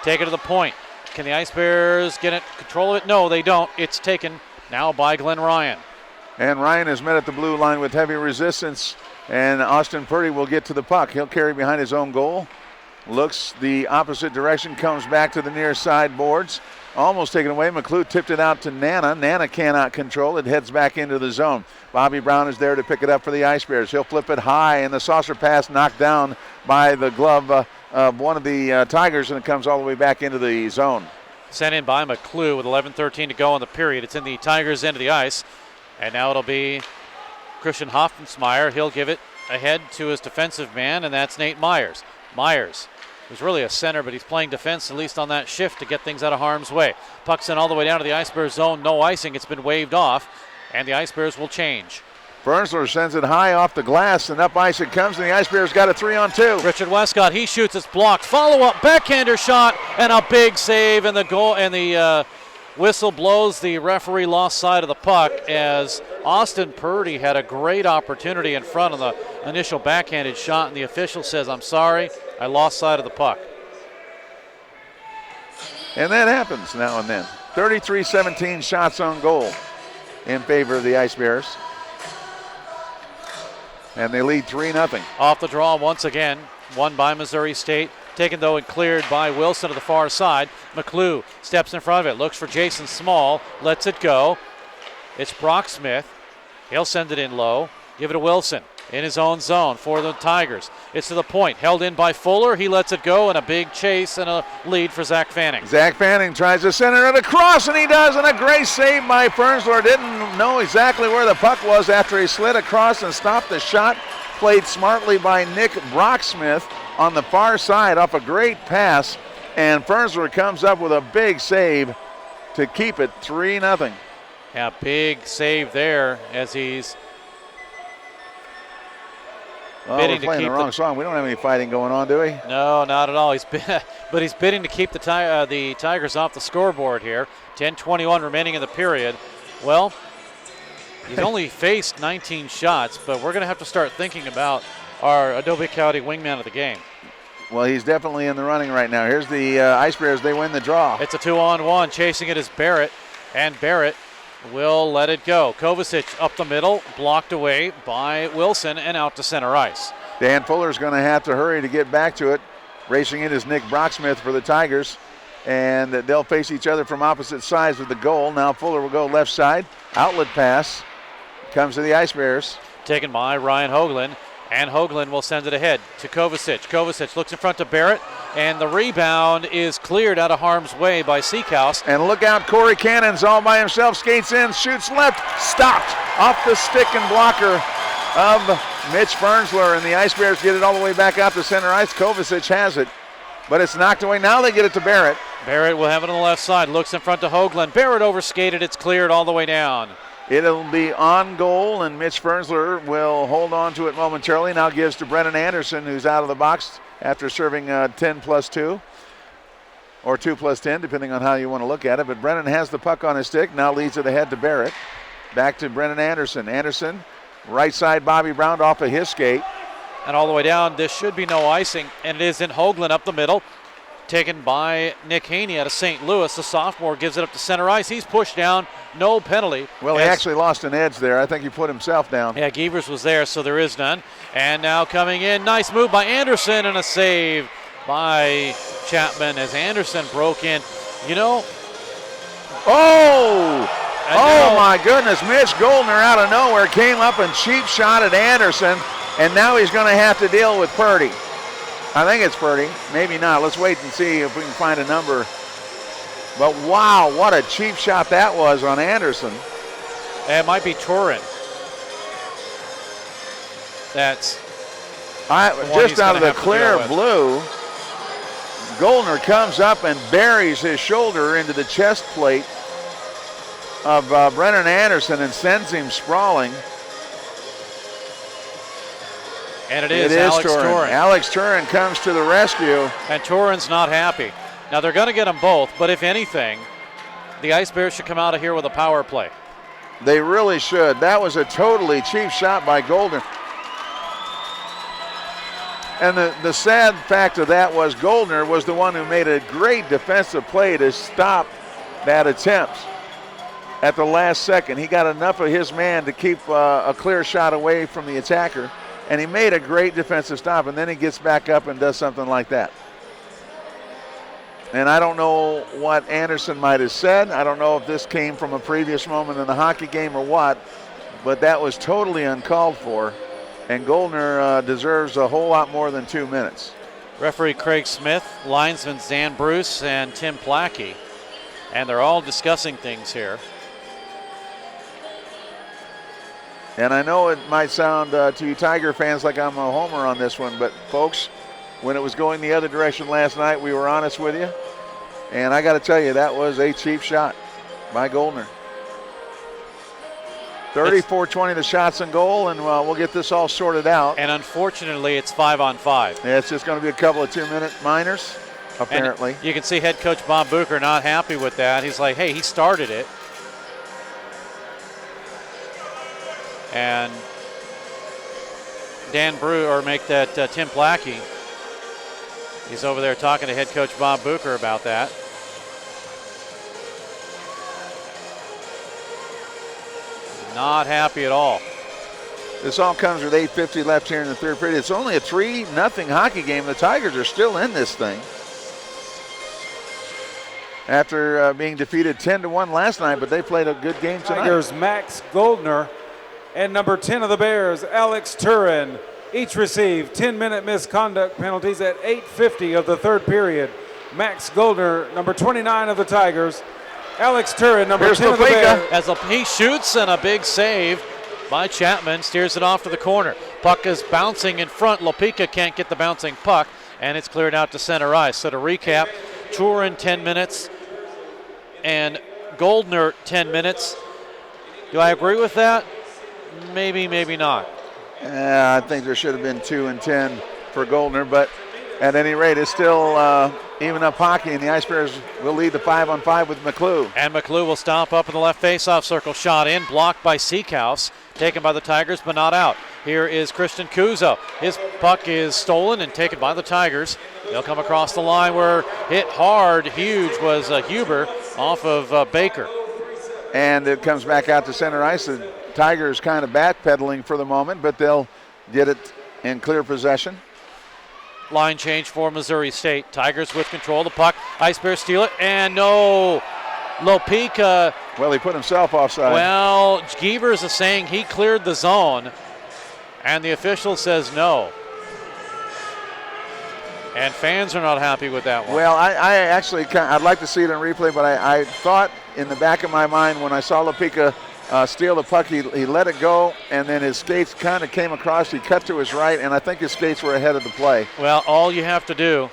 Take it to the point. Can the Ice Bears get it, control of it? No, they don't. It's taken now by Glenn Ryan. And Ryan is met at the blue line with heavy resistance, and Austin Purdy will get to the puck. He'll carry behind his own goal. looks the opposite direction, comes back to the near side boards. Almost taken away. McClue tipped it out to Nana. Nana cannot control it. Heads back into the zone. Bobby Brown is there to pick it up for the Ice Bears. He'll flip it high, and the saucer pass knocked down by the glove of one of the Tigers, and it comes all the way back into the zone. Sent in by McClue with 11:13 to go in the period. It's in the Tigers' end of the ice, and now it'll be Christian Hoffensmeyer. He'll give it ahead to his defensive man, and that's Nate Myers. Myers, who's really a center, but he's playing defense, at least on that shift, to get things out of harm's way. Puck's in all the way down to the Ice Bears zone. No icing. It's been waved off, and the Ice Bears will change. Fernsler sends it high off the glass, and up ice it comes, and the Ice Bears got a 3-on-2. Richard Westcott, he shoots, it's blocked. Follow-up backhander shot, and a big save, and the goal, and the whistle blows. The referee lost sight of the puck as Austin Purdy had a great opportunity in front of the initial backhanded shot, and the official says, "I'm sorry, I lost sight of the puck." And that happens now and then. 33-17 shots on goal in favor of the Ice Bears. And they lead 3-0. Off the draw once again, won by Missouri State. Taken, though, and cleared by Wilson to the far side. McClue steps in front of it, looks for Jason Small, lets it go. It's Brock Smith. He'll send it in low. Give it to Wilson in his own zone for the Tigers. It's to the point, held in by Fuller. He lets it go, and a big chase and a lead for Zach Fanning. Zach Fanning tries to center it across, and he does, and a great save by Fernsler. Didn't know exactly where the puck was after he slid across and stopped the shot. Played smartly by Nick Brocksmith on the far side off a great pass, and Fernsler comes up with a big save to keep it 3-0. Yeah, big save there as he's we're playing the wrong song. We don't have any fighting going on, do we? No, not at all. But he's bidding to keep the Tigers off the scoreboard here. 10:21 remaining in the period. Well, he's only faced 19 shots, but we're going to have to start thinking about our Adobe County wingman of the game. Well, he's definitely in the running right now. Here's the Ice Bears. They win the draw. It's a 2-on-1. Chasing it is Barrett, and Barrett will let it go. Kovacic up the middle, blocked away by Wilson, and out to center ice. Dan Fuller's going to have to hurry to get back to it. Racing in is Nick Brocksmith for the Tigers, and they'll face each other from opposite sides of the goal. Now Fuller will go left side. Outlet pass comes to the Ice Bears. Taken by Ryan Hoagland, and Hoagland will send it ahead to Kovacic. Kovacic looks in front to Barrett, and the rebound is cleared out of harm's way by Seacouse. And look out, Corey Cannon's all by himself, skates in, shoots left, stopped off the stick and blocker of Mitch Fernsler, and the Ice Bears get it all the way back out to center ice. Kovacic has it, but it's knocked away. Now they get it to Barrett. Barrett will have it on the left side, looks in front to Hoagland. Barrett overskated, it's cleared all the way down. It'll be on goal, and Mitch Fernsler will hold on to it momentarily. Now gives to Brennan Anderson, who's out of the box after serving 10+2, or 2+10, depending on how you want to look at it. But Brennan has the puck on his stick, now leads it ahead to Barrett. Back to Brennan Anderson. Anderson, right side, Bobby Brown off of his skate. And all the way down, this should be no icing, and it is in Hoagland up the middle. Taken by Nick Haney out of St. Louis. The sophomore gives it up to center ice. He's pushed down, no penalty. Well, he actually lost an edge there. I think he put himself down. Yeah, Gievers was there, so there is none. And now coming in, nice move by Anderson and a save by Chapman as Anderson broke in. You know. Oh my goodness. Mitch Goldner out of nowhere came up and cheap shot at Anderson, and now he's going to have to deal with Purdy. I think it's Purdy. Maybe not. Let's wait and see if we can find a number. But wow, what a cheap shot that was on Anderson. It might be Turin. That's just out of the clear blue. Goldner comes up and buries his shoulder into the chest plate of Brennan Anderson and sends him sprawling. And it is Alex Turin. Alex Turin comes to the rescue. And Turin's not happy. Now they're going to get them both, but if anything, the Ice Bears should come out of here with a power play. They really should. That was a totally cheap shot by Goldner. And the sad fact of that was Goldner was the one who made a great defensive play to stop that attempt at the last second. He got enough of his man to keep a clear shot away from the attacker. And he made a great defensive stop, and then he gets back up and does something like that. And I don't know what Anderson might have said. I don't know if this came from a previous moment in the hockey game or what, but that was totally uncalled for. And Goldner deserves a whole lot more than 2 minutes. Referee Craig Smith, linesman Dan Bruce, and Tim Plackey. And they're all discussing things here. And I know it might sound to you Tiger fans like I'm a homer on this one, but folks, when it was going the other direction last night, we were honest with you. And I got to tell you, that was a cheap shot by Goldner. 34-20 the shots and goal, and we'll get this all sorted out. And unfortunately, it's 5-on-5. Yeah, it's just going to be a couple of 2-minute minors, apparently. And you can see head coach Bob Bucher not happy with that. He's like, hey, he started it. And Tim Plackey, he's over there talking to head coach Bob Bucher about that. Not happy at all. This all comes with 8:50 left here in the third period. It's only a 3-0 hockey game. The Tigers are still in this thing. After being defeated 10-1 last night, but they played a good game tonight. Tigers Max Goldner and number 10 of the Bears, Alex Turin, each received 10-minute misconduct penalties at 8:50 of the third period. Max Goldner, number 29 of the Tigers. Alex Turin, number 10 of the Bears. As he shoots, and a big save by Chapman, steers it off to the corner. Puck is bouncing in front. Lopika can't get the bouncing puck, and it's cleared out to center ice. So to recap, Turin 10 minutes and Goldner 10 minutes. Do I agree with that? Maybe, maybe not. I think there should have been 2 and 10 for Goldner, but at any rate, it's still even up hockey, and the Ice Bears will lead the 5-on-5 with McClue. And McClue will stomp up in the left face-off circle. Shot in, blocked by Seekhouse. Taken by the Tigers, but not out. Here is Christian Kuzo. His puck is stolen and taken by the Tigers. They'll come across the line where hit hard, huge, was Huber off of Baker. And it comes back out to center ice. The Tigers kind of backpedaling for the moment, but they'll get it in clear possession. Line change for Missouri State. Tigers with control of the puck. Ice Bears steal it, and no. Lopika. Well, he put himself offside. Well, Gievers is saying he cleared the zone, and the official says no. And fans are not happy with that one. Well, I actually, I'd like to see it in replay, but I thought in the back of my mind when I saw Lopika steal the puck, he let it go, and then his skates kind of came across. He cut to his right, and I think his skates were ahead of the play. Well, all you have to do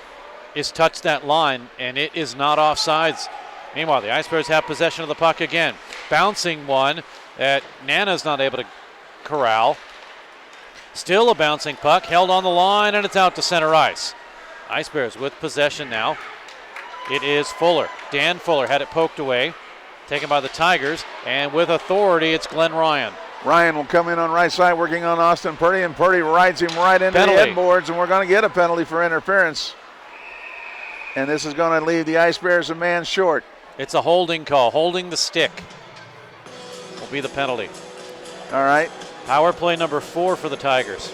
is touch that line, and it is not offsides. Meanwhile, the Ice Bears have possession of the puck again. Bouncing one that Nana's not able to corral. Still a bouncing puck, held on the line, and it's out to center ice. Ice Bears with possession now. It is Fuller. Dan Fuller had it poked away. Taken by the Tigers, and with authority, it's Glenn Ryan. Ryan will come in on right side, working on Austin Purdy, and Purdy rides him right into Penalty. the headboards, and we're going to get a penalty for interference. And this is going to leave the Ice Bears a man short. It's a holding call. Holding the stick will be the penalty. All right. Power play number 4 for the Tigers.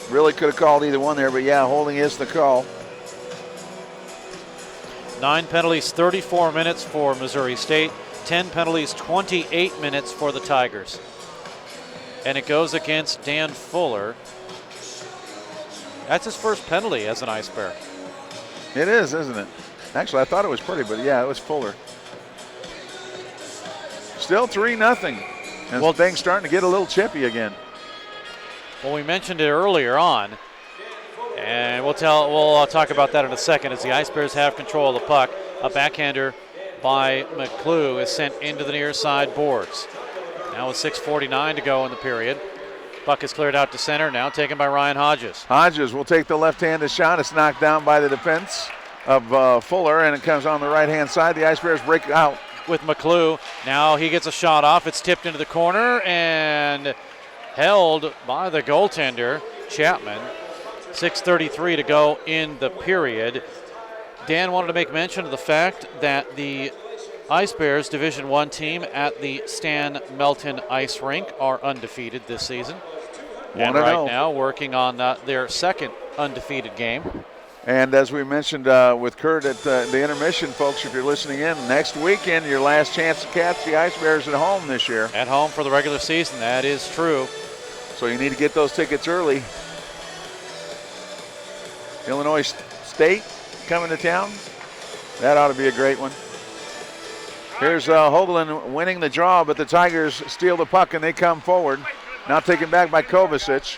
Really could have called either one there, but yeah, holding is the call. 9 penalties, 34 minutes for Missouri State. 10 penalties, 28 minutes for the Tigers. And it goes against Dan Fuller. That's his first penalty as an Ice Bear. It is, isn't it? Actually, I thought it was Purdy, but yeah, it was Fuller. Still 3-0. And well, things starting to get a little chippy again. Well, we mentioned it earlier on, and we'll talk about that in a second as the Ice Bears have control of the puck. A backhander by McClue is sent into the near side boards. Now with 6:49 to go in the period. Puck is cleared out to center, now taken by Ryan Hodges. Hodges will take the left-handed shot. It's knocked down by the defense of Fuller, and it comes on the right-hand side. The Ice Bears break out. With McClue, now he gets a shot off. It's tipped into the corner and held by the goaltender, Chapman. 6:33 to go in the period. Dan wanted to make mention of the fact that the Ice Bears Division I team at the Stan Melton Ice Rink are undefeated this season. And right now working on their second undefeated game. And as we mentioned with Kurt at the intermission, folks, if you're listening in, next weekend, your last chance to catch the Ice Bears at home this year. At home for the regular season, that is true. So you need to get those tickets early. Illinois State coming to town. That ought to be a great one. Here's Hoagland winning the draw, but the Tigers steal the puck and they come forward. Now taken back by Kovacic.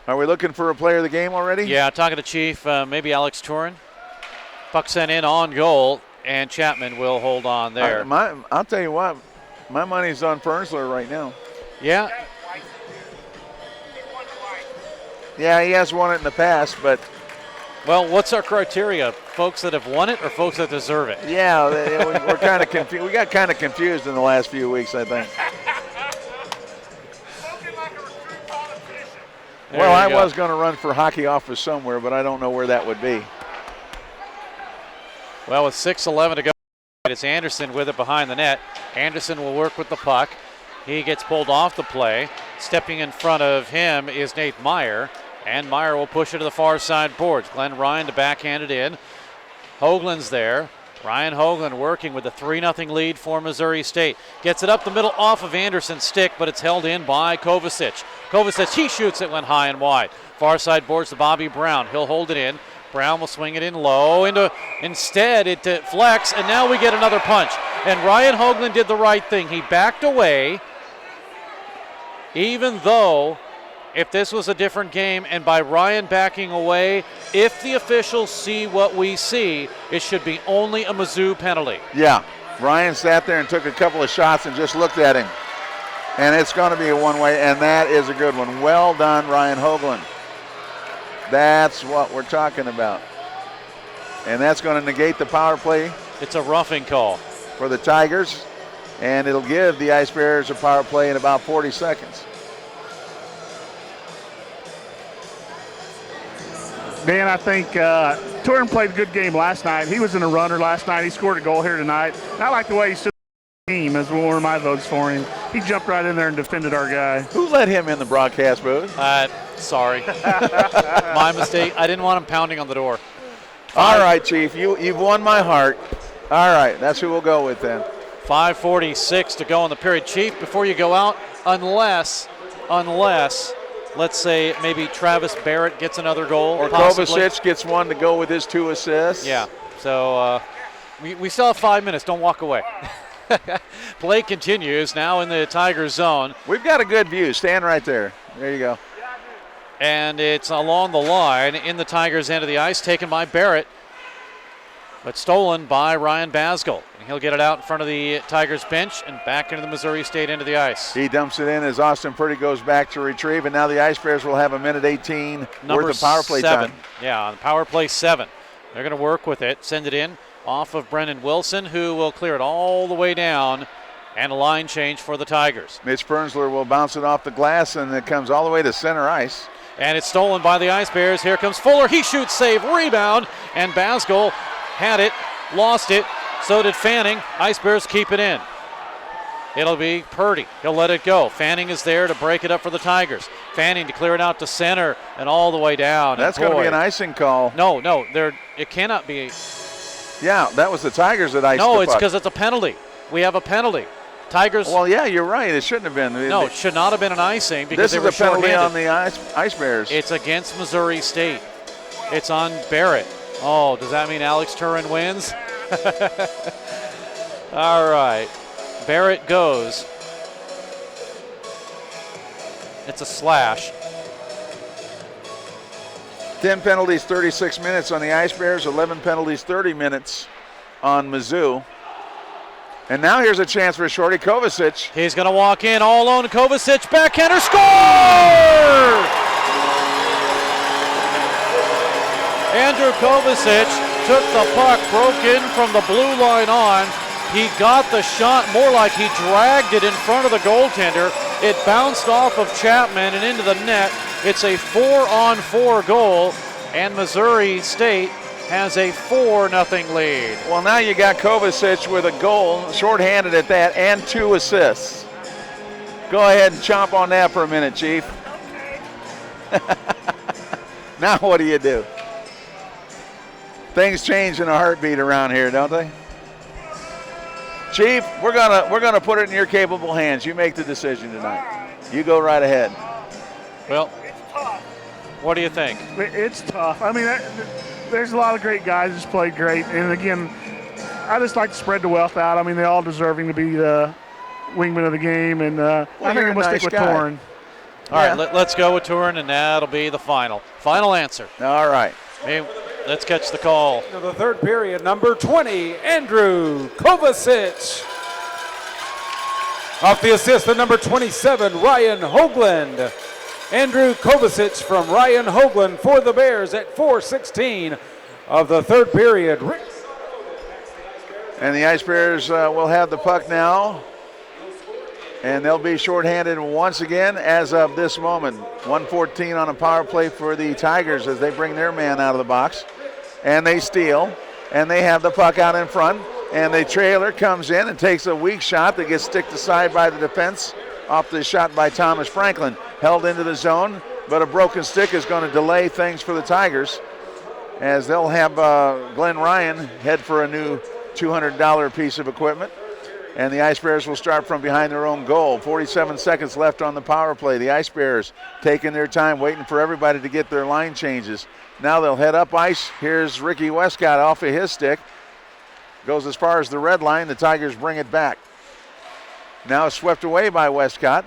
Are we looking for a player of the game already? Yeah, talking to Chief, maybe Alex Turin. Puck sent in on goal, and Chapman will hold on there. I'll tell you what, my money's on Fernsler right now. Yeah. Yeah, he has won it in the past, but. Well, what's our criteria? Folks that have won it or folks that deserve it? Yeah, we're kind of confused. We got kind of confused in the last few weeks, I think. Well, I was going to run for hockey office somewhere, but I don't know where that would be. Well, with 6:11 to go, it's Anderson with it behind the net. Anderson will work with the puck. He gets pulled off the play. Stepping in front of him is Nate Meyer, and Meyer will push it to the far side boards. Glenn Ryan to backhand it in. Hoagland's there. Ryan Hoagland working with a 3-0 lead for Missouri State. Gets it up the middle off of Anderson's stick, but it's held in by Kovacic. Kovacic, he shoots it, went high and wide. Far side boards to Bobby Brown. He'll hold it in. Brown will swing it in low. Instead, it deflects, and now we get another punch. And Ryan Hoagland did the right thing. He backed away, even though if this was a different game, and by Ryan backing away, if the officials see what we see, it should be only a Mizzou penalty. Yeah, Ryan sat there and took a couple of shots and just looked at him. And it's going to be a one-way, and that is a good one. Well done, Ryan Hoagland. That's what we're talking about. And that's going to negate the power play. It's a roughing call for the Tigers, and it'll give the Ice Bears a power play in about 40 seconds. Dan, I think Turin played a good game last night. He was in a runner last night. He scored a goal here tonight. And I like the way he stood the team as one of my votes for him. He jumped right in there and defended our guy. Who let him in the broadcast booth? Sorry. My mistake. I didn't want him pounding on the door. All right, Chief. You've won my heart. All right, that's who we'll go with then. 5:46 to go in the period. Chief, before you go out, unless let's say maybe Travis Barrett gets another goal. Or possibly. Kovacic gets one to go with his 2 assists. Yeah, so we still have 5 minutes. Don't walk away. Play continues now in the Tigers zone. We've got a good view. Stand right there. There you go. And it's along the line in the Tigers' end of the ice, taken by Barrett, but stolen by Ryan Basgall. And he'll get it out in front of the Tigers bench and back into the Missouri State end of the ice. He dumps it in as Austin Purdy goes back to retrieve, and now the Ice Bears will have a minute 18 worth of power play 7. time. Yeah, on power play 7. They're going to work with it, send it in off of Brendan Wilson, who will clear it all the way down, and a line change for the Tigers. Mitch Fernsler will bounce it off the glass, and it comes all the way to center ice. And it's stolen by the Ice Bears. Here comes Fuller. He shoots, save, rebound, and Basgall had it, lost it. So did Fanning. Ice Bears keep it in. It'll be Purdy. He'll let it go. Fanning is there to break it up for the Tigers. Fanning to clear it out to center and all the way down. That's going to be an icing call. No, it cannot be. Yeah, that was the Tigers that iced the puck. No, it's because it's a penalty. We have a penalty. Tigers. Well, yeah, you're right. It shouldn't have been. No, it should not have been an icing because this is a penalty on the Ice Bears. It's against Missouri State. It's on Barrett. Oh, does that mean Alex Turin wins? All right. Barrett goes. It's a slash. 10 penalties, 36 minutes on the Ice Bears, 11 penalties, 30 minutes on Mizzou. And now here's a chance for Shorty Kovacic. He's going to walk in all alone. Kovacic, backhander, score! Andrew Kovacic took the puck, broke in from the blue line on. He got the shot more like he dragged it in front of the goaltender. It bounced off of Chapman and into the net. It's a 4-on-4 goal, and Missouri State has a 4-0 lead. Well, now you got Kovacic with a goal, shorthanded at that, and 2 assists. Go ahead and chomp on that for a minute, Chief. Now what do you do? Things change in a heartbeat around here, don't they? Chief, we're gonna put it in your capable hands. You make the decision tonight. You go right ahead. Well, what do you think? It's tough. I mean, there's a lot of great guys who's played great. And, again, I just like to spread the wealth out. I mean, they're all deserving to be the wingman of the game. And I think I'm going to stick with Torrin. All right, let's go with Turin, and that'll be the final answer. All right. Hey, let's catch the call. Now the third period, number 20, Andrew Kovacic. Off the assist, the number 27, Ryan Hoagland. Andrew Kovacic from Ryan Hoagland for the Bears at 4:16 of the third period. And the Ice Bears will have the puck now. And they'll be shorthanded once again as of this moment. 1:14 on a power play for the Tigers as they bring their man out of the box. And they steal. And they have the puck out in front. And the trailer comes in and takes a weak shot that gets sticked aside by the defense off the shot by Thomas Franklin. Held into the zone, but a broken stick is going to delay things for the Tigers as they'll have Glenn Ryan head for a new $200 piece of equipment. And the Ice Bears will start from behind their own goal. 47 seconds left on the power play. The Ice Bears taking their time, waiting for everybody to get their line changes. Now they'll head up ice. Here's Ricky Westcott off of his stick. Goes as far as the red line. The Tigers bring it back. Now swept away by Westcott,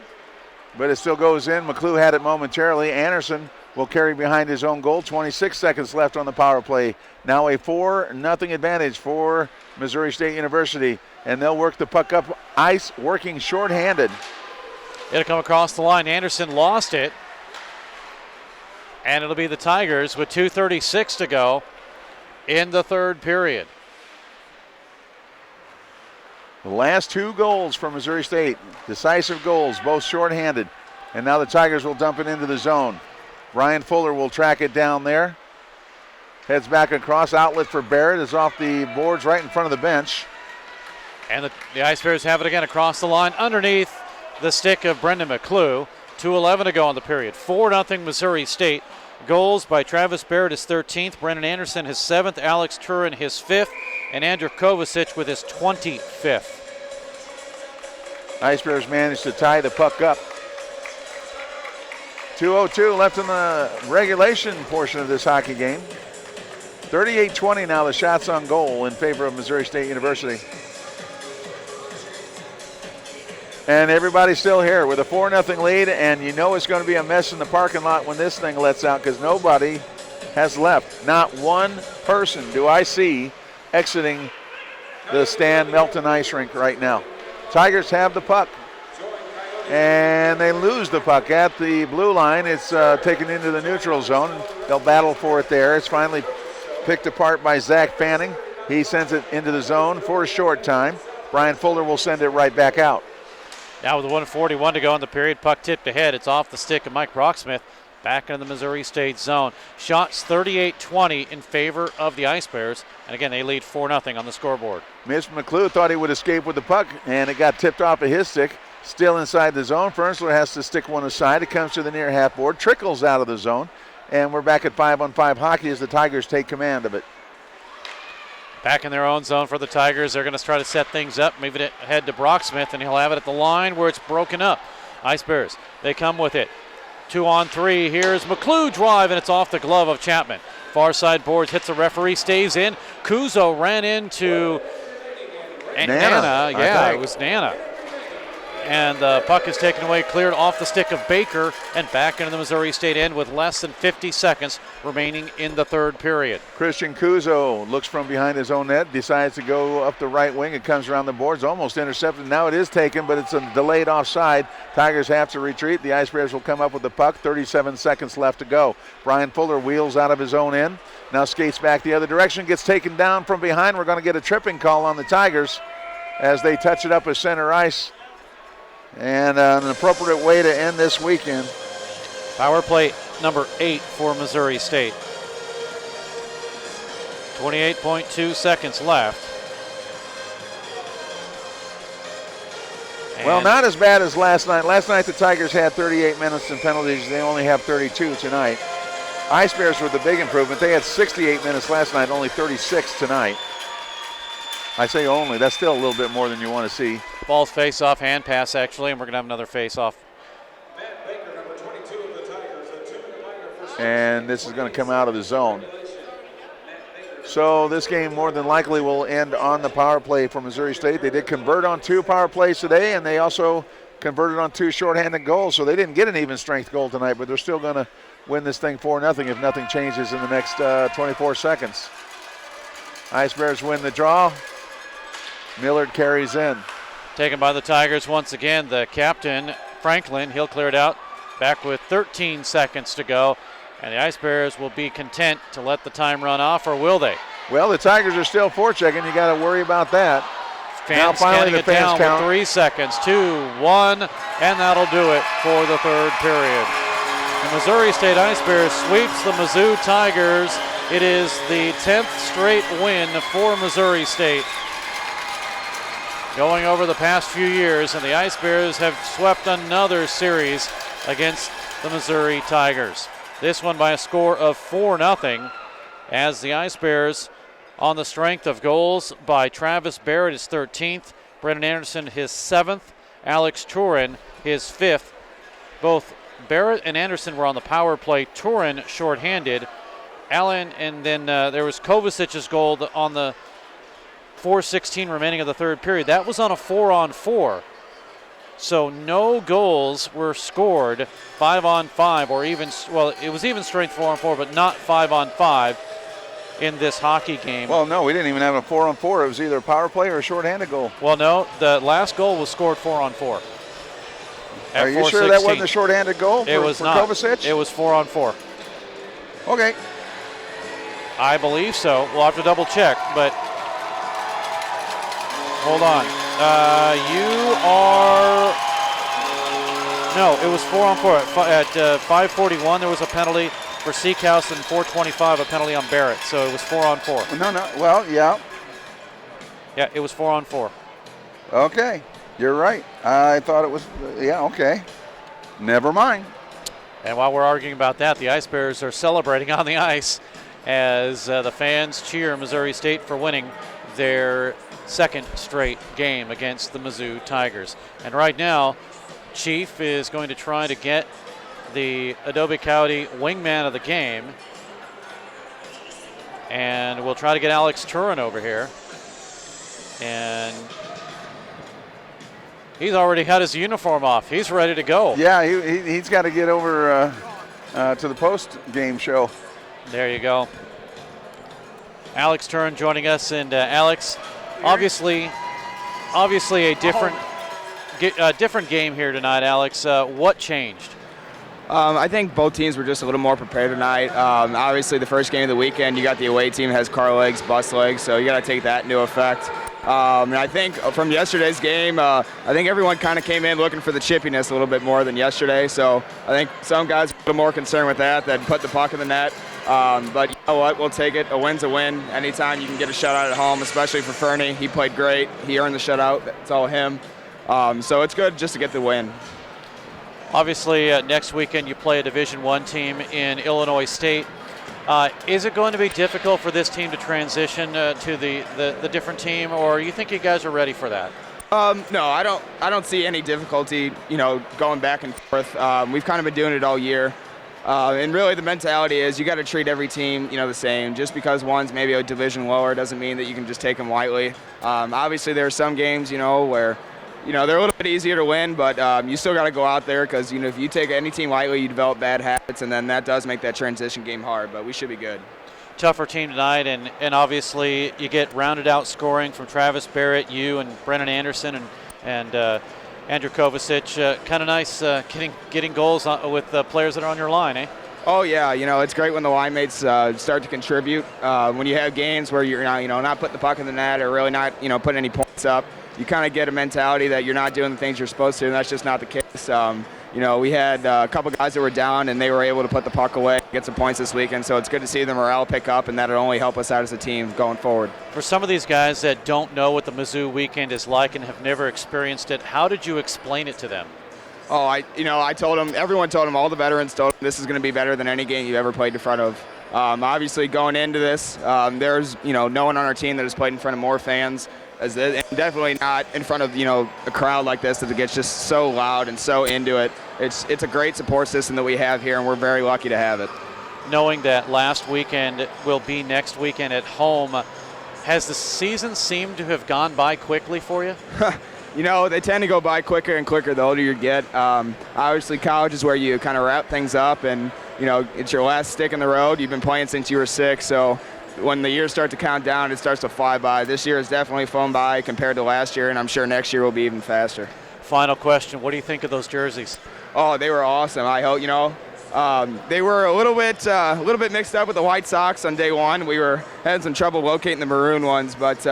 but it still goes in. McClue had it momentarily. Anderson will carry behind his own goal. 26 seconds left on the power play. Now a 4-0 advantage for Missouri State University. And they'll work the puck up ice, working shorthanded. It'll come across the line. Anderson lost it. And it'll be the Tigers with 2:36 to go in the third period. The last two goals for Missouri State, decisive goals, both shorthanded. And now the Tigers will dump it into the zone. Ryan Fuller will track it down there. Heads back across, outlet for Barrett is off the boards right in front of the bench. And the Ice Bears have it again across the line underneath the stick of Brendan McClue. 2:11 to go in the period. 4-0 Missouri State. Goals by Travis Barrett, his 13th. Brendan Anderson, his 7th. Alex Turin, his 5th. And Andrew Kovacic with his 25th. Ice Bears managed to tie the puck up. 2:02 left in the regulation portion of this hockey game. 38-20 now the shots on goal in favor of Missouri State University. And everybody's still here with a 4-0 lead, and you know it's going to be a mess in the parking lot when this thing lets out because nobody has left. Not one person do I see exiting the Stan Melton Ice Rink right now. Tigers have the puck, and they lose the puck at the blue line. It's taken into the neutral zone. They'll battle for it there. It's finally picked apart by Zach Fanning. He sends it into the zone for a short time. Brian Fuller will send it right back out. Now with 1:41 to go in the period, puck tipped ahead. It's off the stick of Mike Brocksmith. Back into the Missouri State zone. Shots 38-20 in favor of the Ice Bears. And again, they lead 4-0 on the scoreboard. Mitch McClue thought he would escape with the puck, and it got tipped off of his stick. Still inside the zone. Fernsler has to stick one aside. It comes to the near half board, trickles out of the zone. And we're back at 5-on-5 hockey as the Tigers take command of it. Back in their own zone for the Tigers. They're going to try to set things up, move it ahead to Brocksmith, and he'll have it at the line where it's broken up. Ice Bears, they come with it. 2-on-3. Here's McClue drive, and it's off the glove of Chapman. Far side boards, hits the referee, stays in. Kuzo ran into Nana. Yeah, it was Nana. And the puck is taken away, cleared off the stick of Baker, and back into the Missouri State end with less than 50 seconds remaining in the third period. Christian Kuzo looks from behind his own net, decides to go up the right wing. It comes around the boards, almost intercepted. Now it is taken, but it's a delayed offside. Tigers have to retreat. The Ice Bears will come up with the puck. 37 seconds left to go. Brian Fuller wheels out of his own end. Now skates back the other direction, gets taken down from behind. We're going to get a tripping call on the Tigers as they touch it up with center ice. And an appropriate way to end this weekend. Power play number 8 for Missouri State. 28.2 seconds left. Well, not as bad as last night. Last night the Tigers had 38 minutes and penalties. They only have 32 tonight. Ice Bears with the big improvement. They had 68 minutes last night, only 36 tonight. I say only. That's still a little bit more than you want to see. Ball's face-off, hand pass, actually, and we're going to have another face-off. And this is going to come out of the zone. So this game more than likely will end on the power play for Missouri State. They did convert on 2 power plays today, and they also converted on 2 shorthanded goals. So they didn't get an even strength goal tonight, but they're still going to win this thing 4-0 if nothing changes in the next 24 seconds. Ice Bears win the draw. Millard carries in. Taken by the Tigers once again. The captain, Franklin, he'll clear it out. Back with 13 seconds to go. And the Ice Bears will be content to let the time run off, or will they? Well, the Tigers are still forechecking. You got to worry about that. Fans now finally counting the it fans down count. with 3 seconds. 2, 1, and that'll do it for the third period. The Missouri State Ice Bears sweeps the Mizzou Tigers. It is the 10th straight win for Missouri State. Going over the past few years, and the Ice Bears have swept another series against the Missouri Tigers. This one by a score of 4-0, as the Ice Bears, on the strength of goals by Travis Barrett, his 13th, Brennan Anderson, his 7th, Alex Turin, his 5th. Both Barrett and Anderson were on the power play. Turin shorthanded. Allen, and then there was Kovacic's goal on the 4:16 remaining of the third period. That was on a 4-on-4. So no goals were scored 5-on-5, or even, well, it was even strength 4-on-4, but not 5-on-5 in this hockey game. Well, no, we didn't even have a 4-on-4. It was either a power play or a shorthanded goal. Well, no, the last goal was scored 4-on-4. Are you sure that wasn't a shorthanded goal it was for not. Kovacic? It was 4-on-4. Okay. I believe so. We'll have to double check, but hold on. You are, no, it was 4-on-4. At 5:41, there was a penalty for Seekhouse, and 4:25, a penalty on Barrett. So it was 4-on-4. No, well, yeah. Yeah, it was 4-on-4. Okay, you're right. I thought it was, yeah, okay. Never mind. And while we're arguing about that, the Ice Bears are celebrating on the ice as the fans cheer Missouri State for winning their second straight game against the Mizzou Tigers. And right now, Chief is going to try to get the Adobe County wingman of the game. And we'll try to get Alex Turin over here. And he's already had his uniform off. He's ready to go. Yeah, he's got to get over to the post-game show. There you go. Alex Turin joining us. And Alex, obviously a different game here tonight, Alex. What changed? I think both teams were just a little more prepared tonight. Obviously, the first game of the weekend, you got the away team has car legs, bus legs, so you got to take that into effect. And I think from yesterday's game, I think everyone kind of came in looking for the chippiness a little bit more than yesterday. So I think some guys are a little more concerned with that than put the puck in the net. But you know what? We'll take it. A win's a win. Anytime you can get a shutout at home, especially for Fernie. He played great. He earned the shutout. It's all him. So it's good just to get the win. Obviously, next weekend you play a Division I team in Illinois State. Is it going to be difficult for this team to transition to the different team, or you think you guys are ready for that? No, I don't see any difficulty, going back and forth. We've kind of been doing it all year. And really the mentality is you got to treat every team, the same. Just because one's maybe a division lower doesn't mean that you can just take them lightly. Obviously there are some games, where they're a little bit easier to win, but you still got to go out there because, if you take any team lightly, you develop bad habits, and then that does make that transition game hard, but we should be good. Tougher team tonight, and obviously you get rounded out scoring from Travis Barrett, you and Brennan Anderson and Andrew Kovacic. Kind of nice getting goals with players that are on your line, eh? Oh, yeah. It's great when the line mates start to contribute. When you have games where you're not putting the puck in the net or really not, putting any points up, you kind of get a mentality that you're not doing the things you're supposed to, and that's just not the case. We had a couple guys that were down, and they were able to put the puck away, get some points this weekend, so it's good to see the morale pick up, and that'll only help us out as a team going forward. For some of these guys that don't know what the Mizzou weekend is like and have never experienced it, how did you explain it to them? Oh, I told him, everyone told him, all the veterans told him this is going to be better than any game you've ever played in front of. Obviously, going into this, there's, no one on our team that has played in front of more fans as this, and definitely not in front of, a crowd like this that gets just so loud and so into it. It's a great support system that we have here, and we're very lucky to have it. Knowing that last weekend will be next weekend at home, has the season seemed to have gone by quickly for you? They tend to go by quicker and quicker the older you get. Obviously, college is where you kind of wrap things up, and, it's your last stick in the road. You've been playing since you were 6, so when the years start to count down, it starts to fly by. This year has definitely flown by compared to last year, and I'm sure next year will be even faster. Final question, what do you think of those jerseys? Oh, they were awesome. I hope, they were a little bit mixed up with the White Sox on day one. We were having some trouble locating the maroon ones, but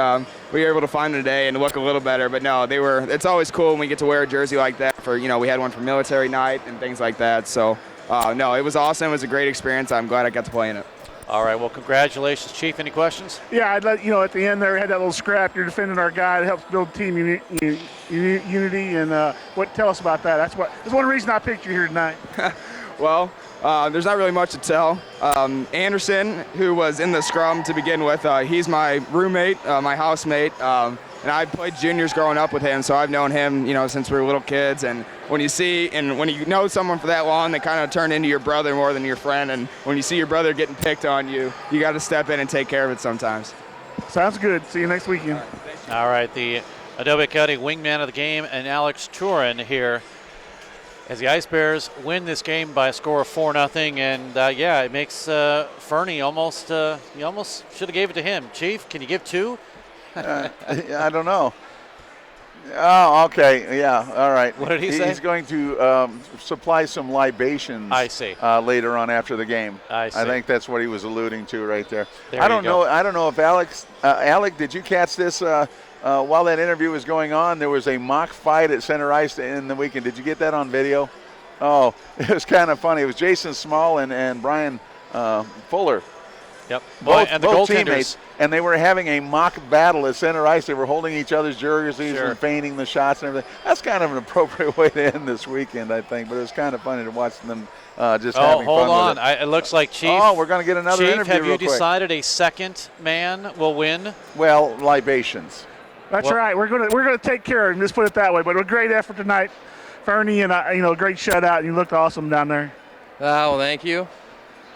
we were able to find them today and look a little better. But no, it's always cool when we get to wear a jersey like that for, we had one for military night and things like that. So, no, it was awesome. It was a great experience. I'm glad I got to play in it. All right, well, congratulations, Chief. Any questions? Yeah, I'd let at the end there, we had that little scrap. You're defending our guy. It helps build team unity. And tell us about that. That's one reason I picked you here tonight. Well, there's not really much to tell. Anderson, who was in the scrum to begin with, he's my roommate, my housemate, and I played juniors growing up with him, so I've known him, since we were little kids. And when you know someone for that long, they kind of turn into your brother more than your friend. And when you see your brother getting picked on, you got to step in and take care of it sometimes. Sounds good. See you next weekend. All right, the Adobe County wingman of the game, and Alex Turin here, as the Ice Bears win this game by a score of 4-0, and it makes Fernie almost should have gave it to him. Chief, can you give 2? I don't know. Oh, okay, yeah, all right. What did he say? He's going to supply some libations. I see. Later on after the game. I see. I think that's what he was alluding to right there. I don't know if Alec, did you catch this? While that interview was going on, there was a mock fight at center ice in the weekend. Did you get that on video? Oh, it was kind of funny. It was Jason Small and Brian Fuller. Yep. Both teammates, and they were having a mock battle at center ice. They were holding each other's jerseys and feigning the shots and everything. That's kind of an appropriate way to end this weekend, I think. But it was kind of funny to watch them just having fun hold on. with it. It looks like Chief. Oh, we're going to get another Chief, interview have you real quick. decided a second man will win? Well, libations. That's right. We're gonna take care of him. Let's put it that way. But a great effort tonight, Fernie, and a great shutout. You looked awesome down there. Well, thank you.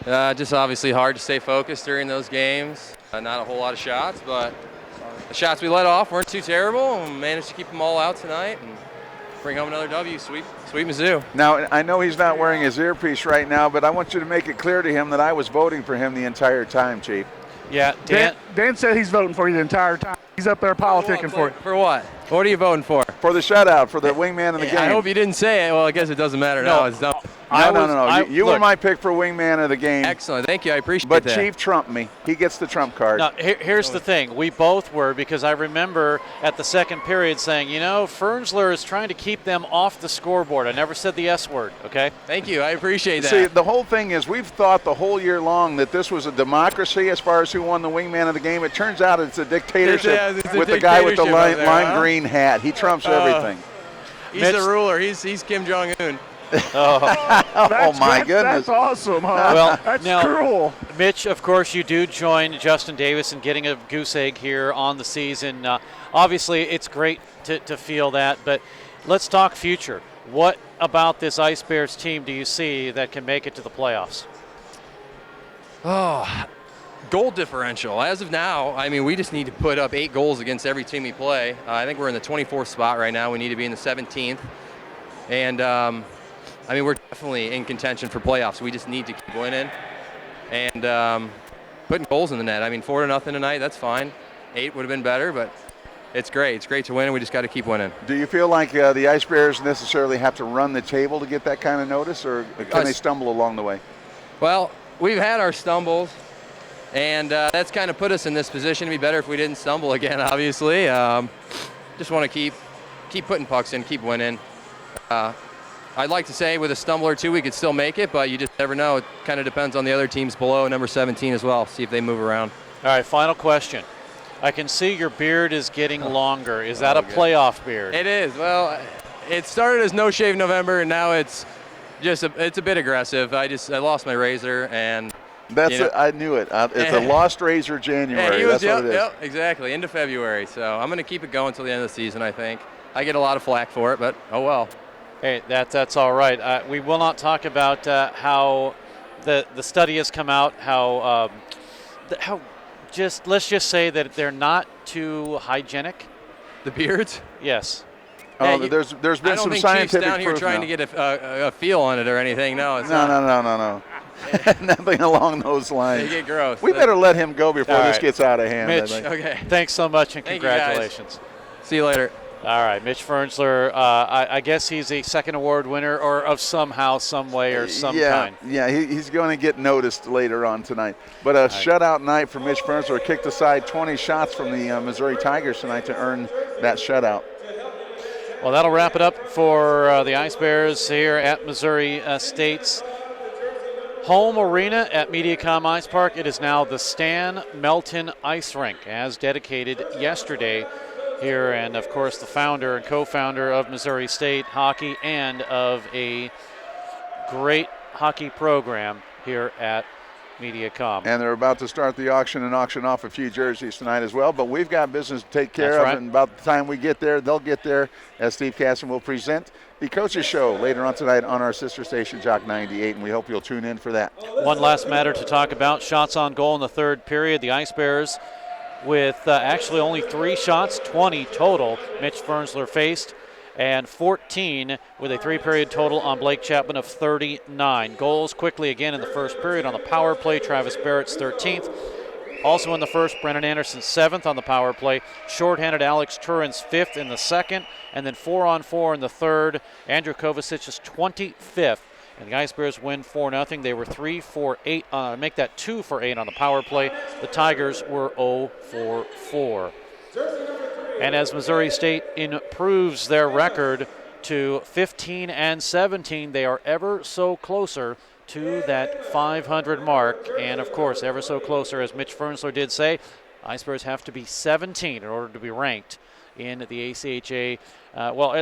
Just obviously hard to stay focused during those games. Not a whole lot of shots, but the shots we let off weren't too terrible, and managed to keep them all out tonight and bring home another W. Sweet Mizzou. Now, I know he's not wearing his earpiece right now, but I want you to make it clear to him that I was voting for him the entire time, Chief. Yeah, Dan said he's voting for you the entire time. He's up there politicking for you. For what? What are you voting for? For the shutout, for the wingman of the game. I hope you didn't say it. Well, I guess it doesn't matter now. It's done. No. You were my pick for wingman of the game. Excellent. Thank you. I appreciate that. that. But Chief trumped me. He gets the trump card. Now, here's the thing. We both were, because I remember at the second period saying, Fernsler is trying to keep them off the scoreboard. I never said the S word, okay? Thank you. I appreciate that. See, the whole thing is we've thought the whole year long that this was a democracy as far as who won the wingman of the game. It turns out it's a dictatorship with the guy with the lime green hat. He trumps everything. He's the ruler. He's Kim Jong-un. My goodness. That's awesome, huh? Well, that's now, cruel. Mitch, of course, you do join Justin Davis in getting a goose egg here on the season. Obviously, it's great to feel that, but let's talk future. What about this Ice Bears team do you see that can make it to the playoffs? Oh, goal differential. As of now, we just need to put up 8 goals against every team we play. I think we're in the 24th spot right now. We need to be in the 17th. And, we're definitely in contention for playoffs. We just need to keep winning and putting goals in the net. 4-0 tonight, that's fine. 8 would have been better, but it's great. It's great to win, and we just got to keep winning. Do you feel like the Ice Bears necessarily have to run the table to get that kind of notice, or can they stumble along the way? Well, we've had our stumbles, and that's kind of put us in this position. It'd be better if we didn't stumble again, obviously. Just want to keep putting pucks in, keep winning. I'd like to say with a stumble or two we could still make it, but you just never know. It kind of depends on the other teams below, number 17 as well, see if they move around. All right, final question. I can see your beard is getting longer. Is that a playoff beard? It is. Well, it started as No Shave November, and now it's just it's a bit aggressive. I lost my razor, and That's it. I knew it. It's a lost razor January. That's what it is. Yep, exactly. Into February. So I'm going to keep it going until the end of the season, I think. I get a lot of flack for it, but oh well. Hey, that's all right. We will not talk about how the study has come out, how let's just say that they're not too hygienic. The beards? Yes. Oh, there's been some scientific proof. I don't think Chief's down here trying to get a feel on it or anything. No, it's not. No. Nothing along those lines. They get gross. We better let him go before this gets out of hand. Mitch, okay. Thanks so much and Thank congratulations. See you later. All right, Mitch Fernsler, I guess he's a second award winner or of somehow, some way, or some kind. Yeah, he's going to get noticed later on tonight. But a shutout night for Mitch Fernsler. Kicked aside 20 shots from the Missouri Tigers tonight to earn that shutout. Well, that'll wrap it up for the Ice Bears here at Missouri State's home arena at Mediacom Ice Park. It is now the Stan Melton Ice Rink, as dedicated yesterday here, and of course the founder and co-founder of Missouri State hockey and of a great hockey program here at Mediacom. And they're about to start the auction and auction off a few jerseys tonight as well, but we've got business to take care of, and about the time we get there, they'll get there, as Steve Casson will present the Coaches Show later on tonight on our sister station, Jock 98, and we hope you'll tune in for that. One last matter to talk about, shots on goal in the third period. The Ice Bears with actually only 3 shots, 20 total, Mitch Fernsler faced, and 14 with a 3-period total on Blake Chapman of 39. Goals quickly again in the first period on the power play. Travis Barrett's 13th. Also in the first, Brennan Anderson's 7th on the power play. Shorthanded Alex Turin's 5th in the second, and then 4-on-4 in the third. Andrew Kovacic's 25th. And the Ice Bears win 4-0. They were 3 for 8, make that 2 for 8 on the power play. The Tigers were 0 for 4. And as Missouri State improves their record to 15-17, they are ever so closer to that 500 mark. And of course, ever so closer, as Mitch Fernsler did say, Ice Bears have to be 17 in order to be ranked in the ACHA,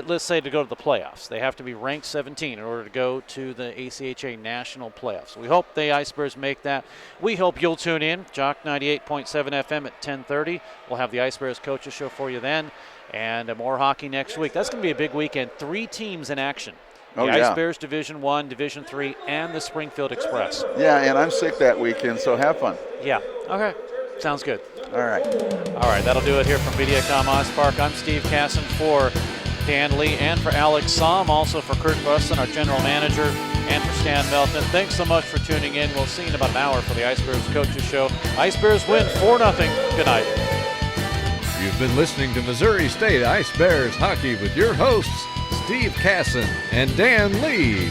let's say to go to the playoffs. They have to be ranked 17 in order to go to the ACHA national playoffs. We hope the Ice Bears make that. We hope you'll tune in. Jock 98.7 FM at 10:30. We'll have the Ice Bears Coaches Show for you then, and more hockey next week. That's going to be a big weekend. 3 teams in action. The Ice Bears, Division I, Division III, and the Springfield Express. Yeah, and I'm sick that weekend, so have fun. Yeah, okay. Sounds good. All right, that'll do it here from Mediacom Ice Park. I'm Steve Casson for Dan Lee and for Alex Somm, also for Kurt Weston, our general manager, and for Stan Melton. Thanks so much for tuning in. We'll see you in about an hour for the Ice Bears Coaches Show. Ice Bears win 4-0. Good night. You've been listening to Missouri State Ice Bears hockey with your hosts, Steve Casson and Dan Lee.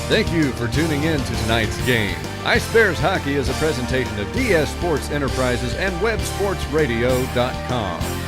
Thank you for tuning in to tonight's game. Ice Bears Hockey is a presentation of DS Sports Enterprises and WebSportsRadio.com.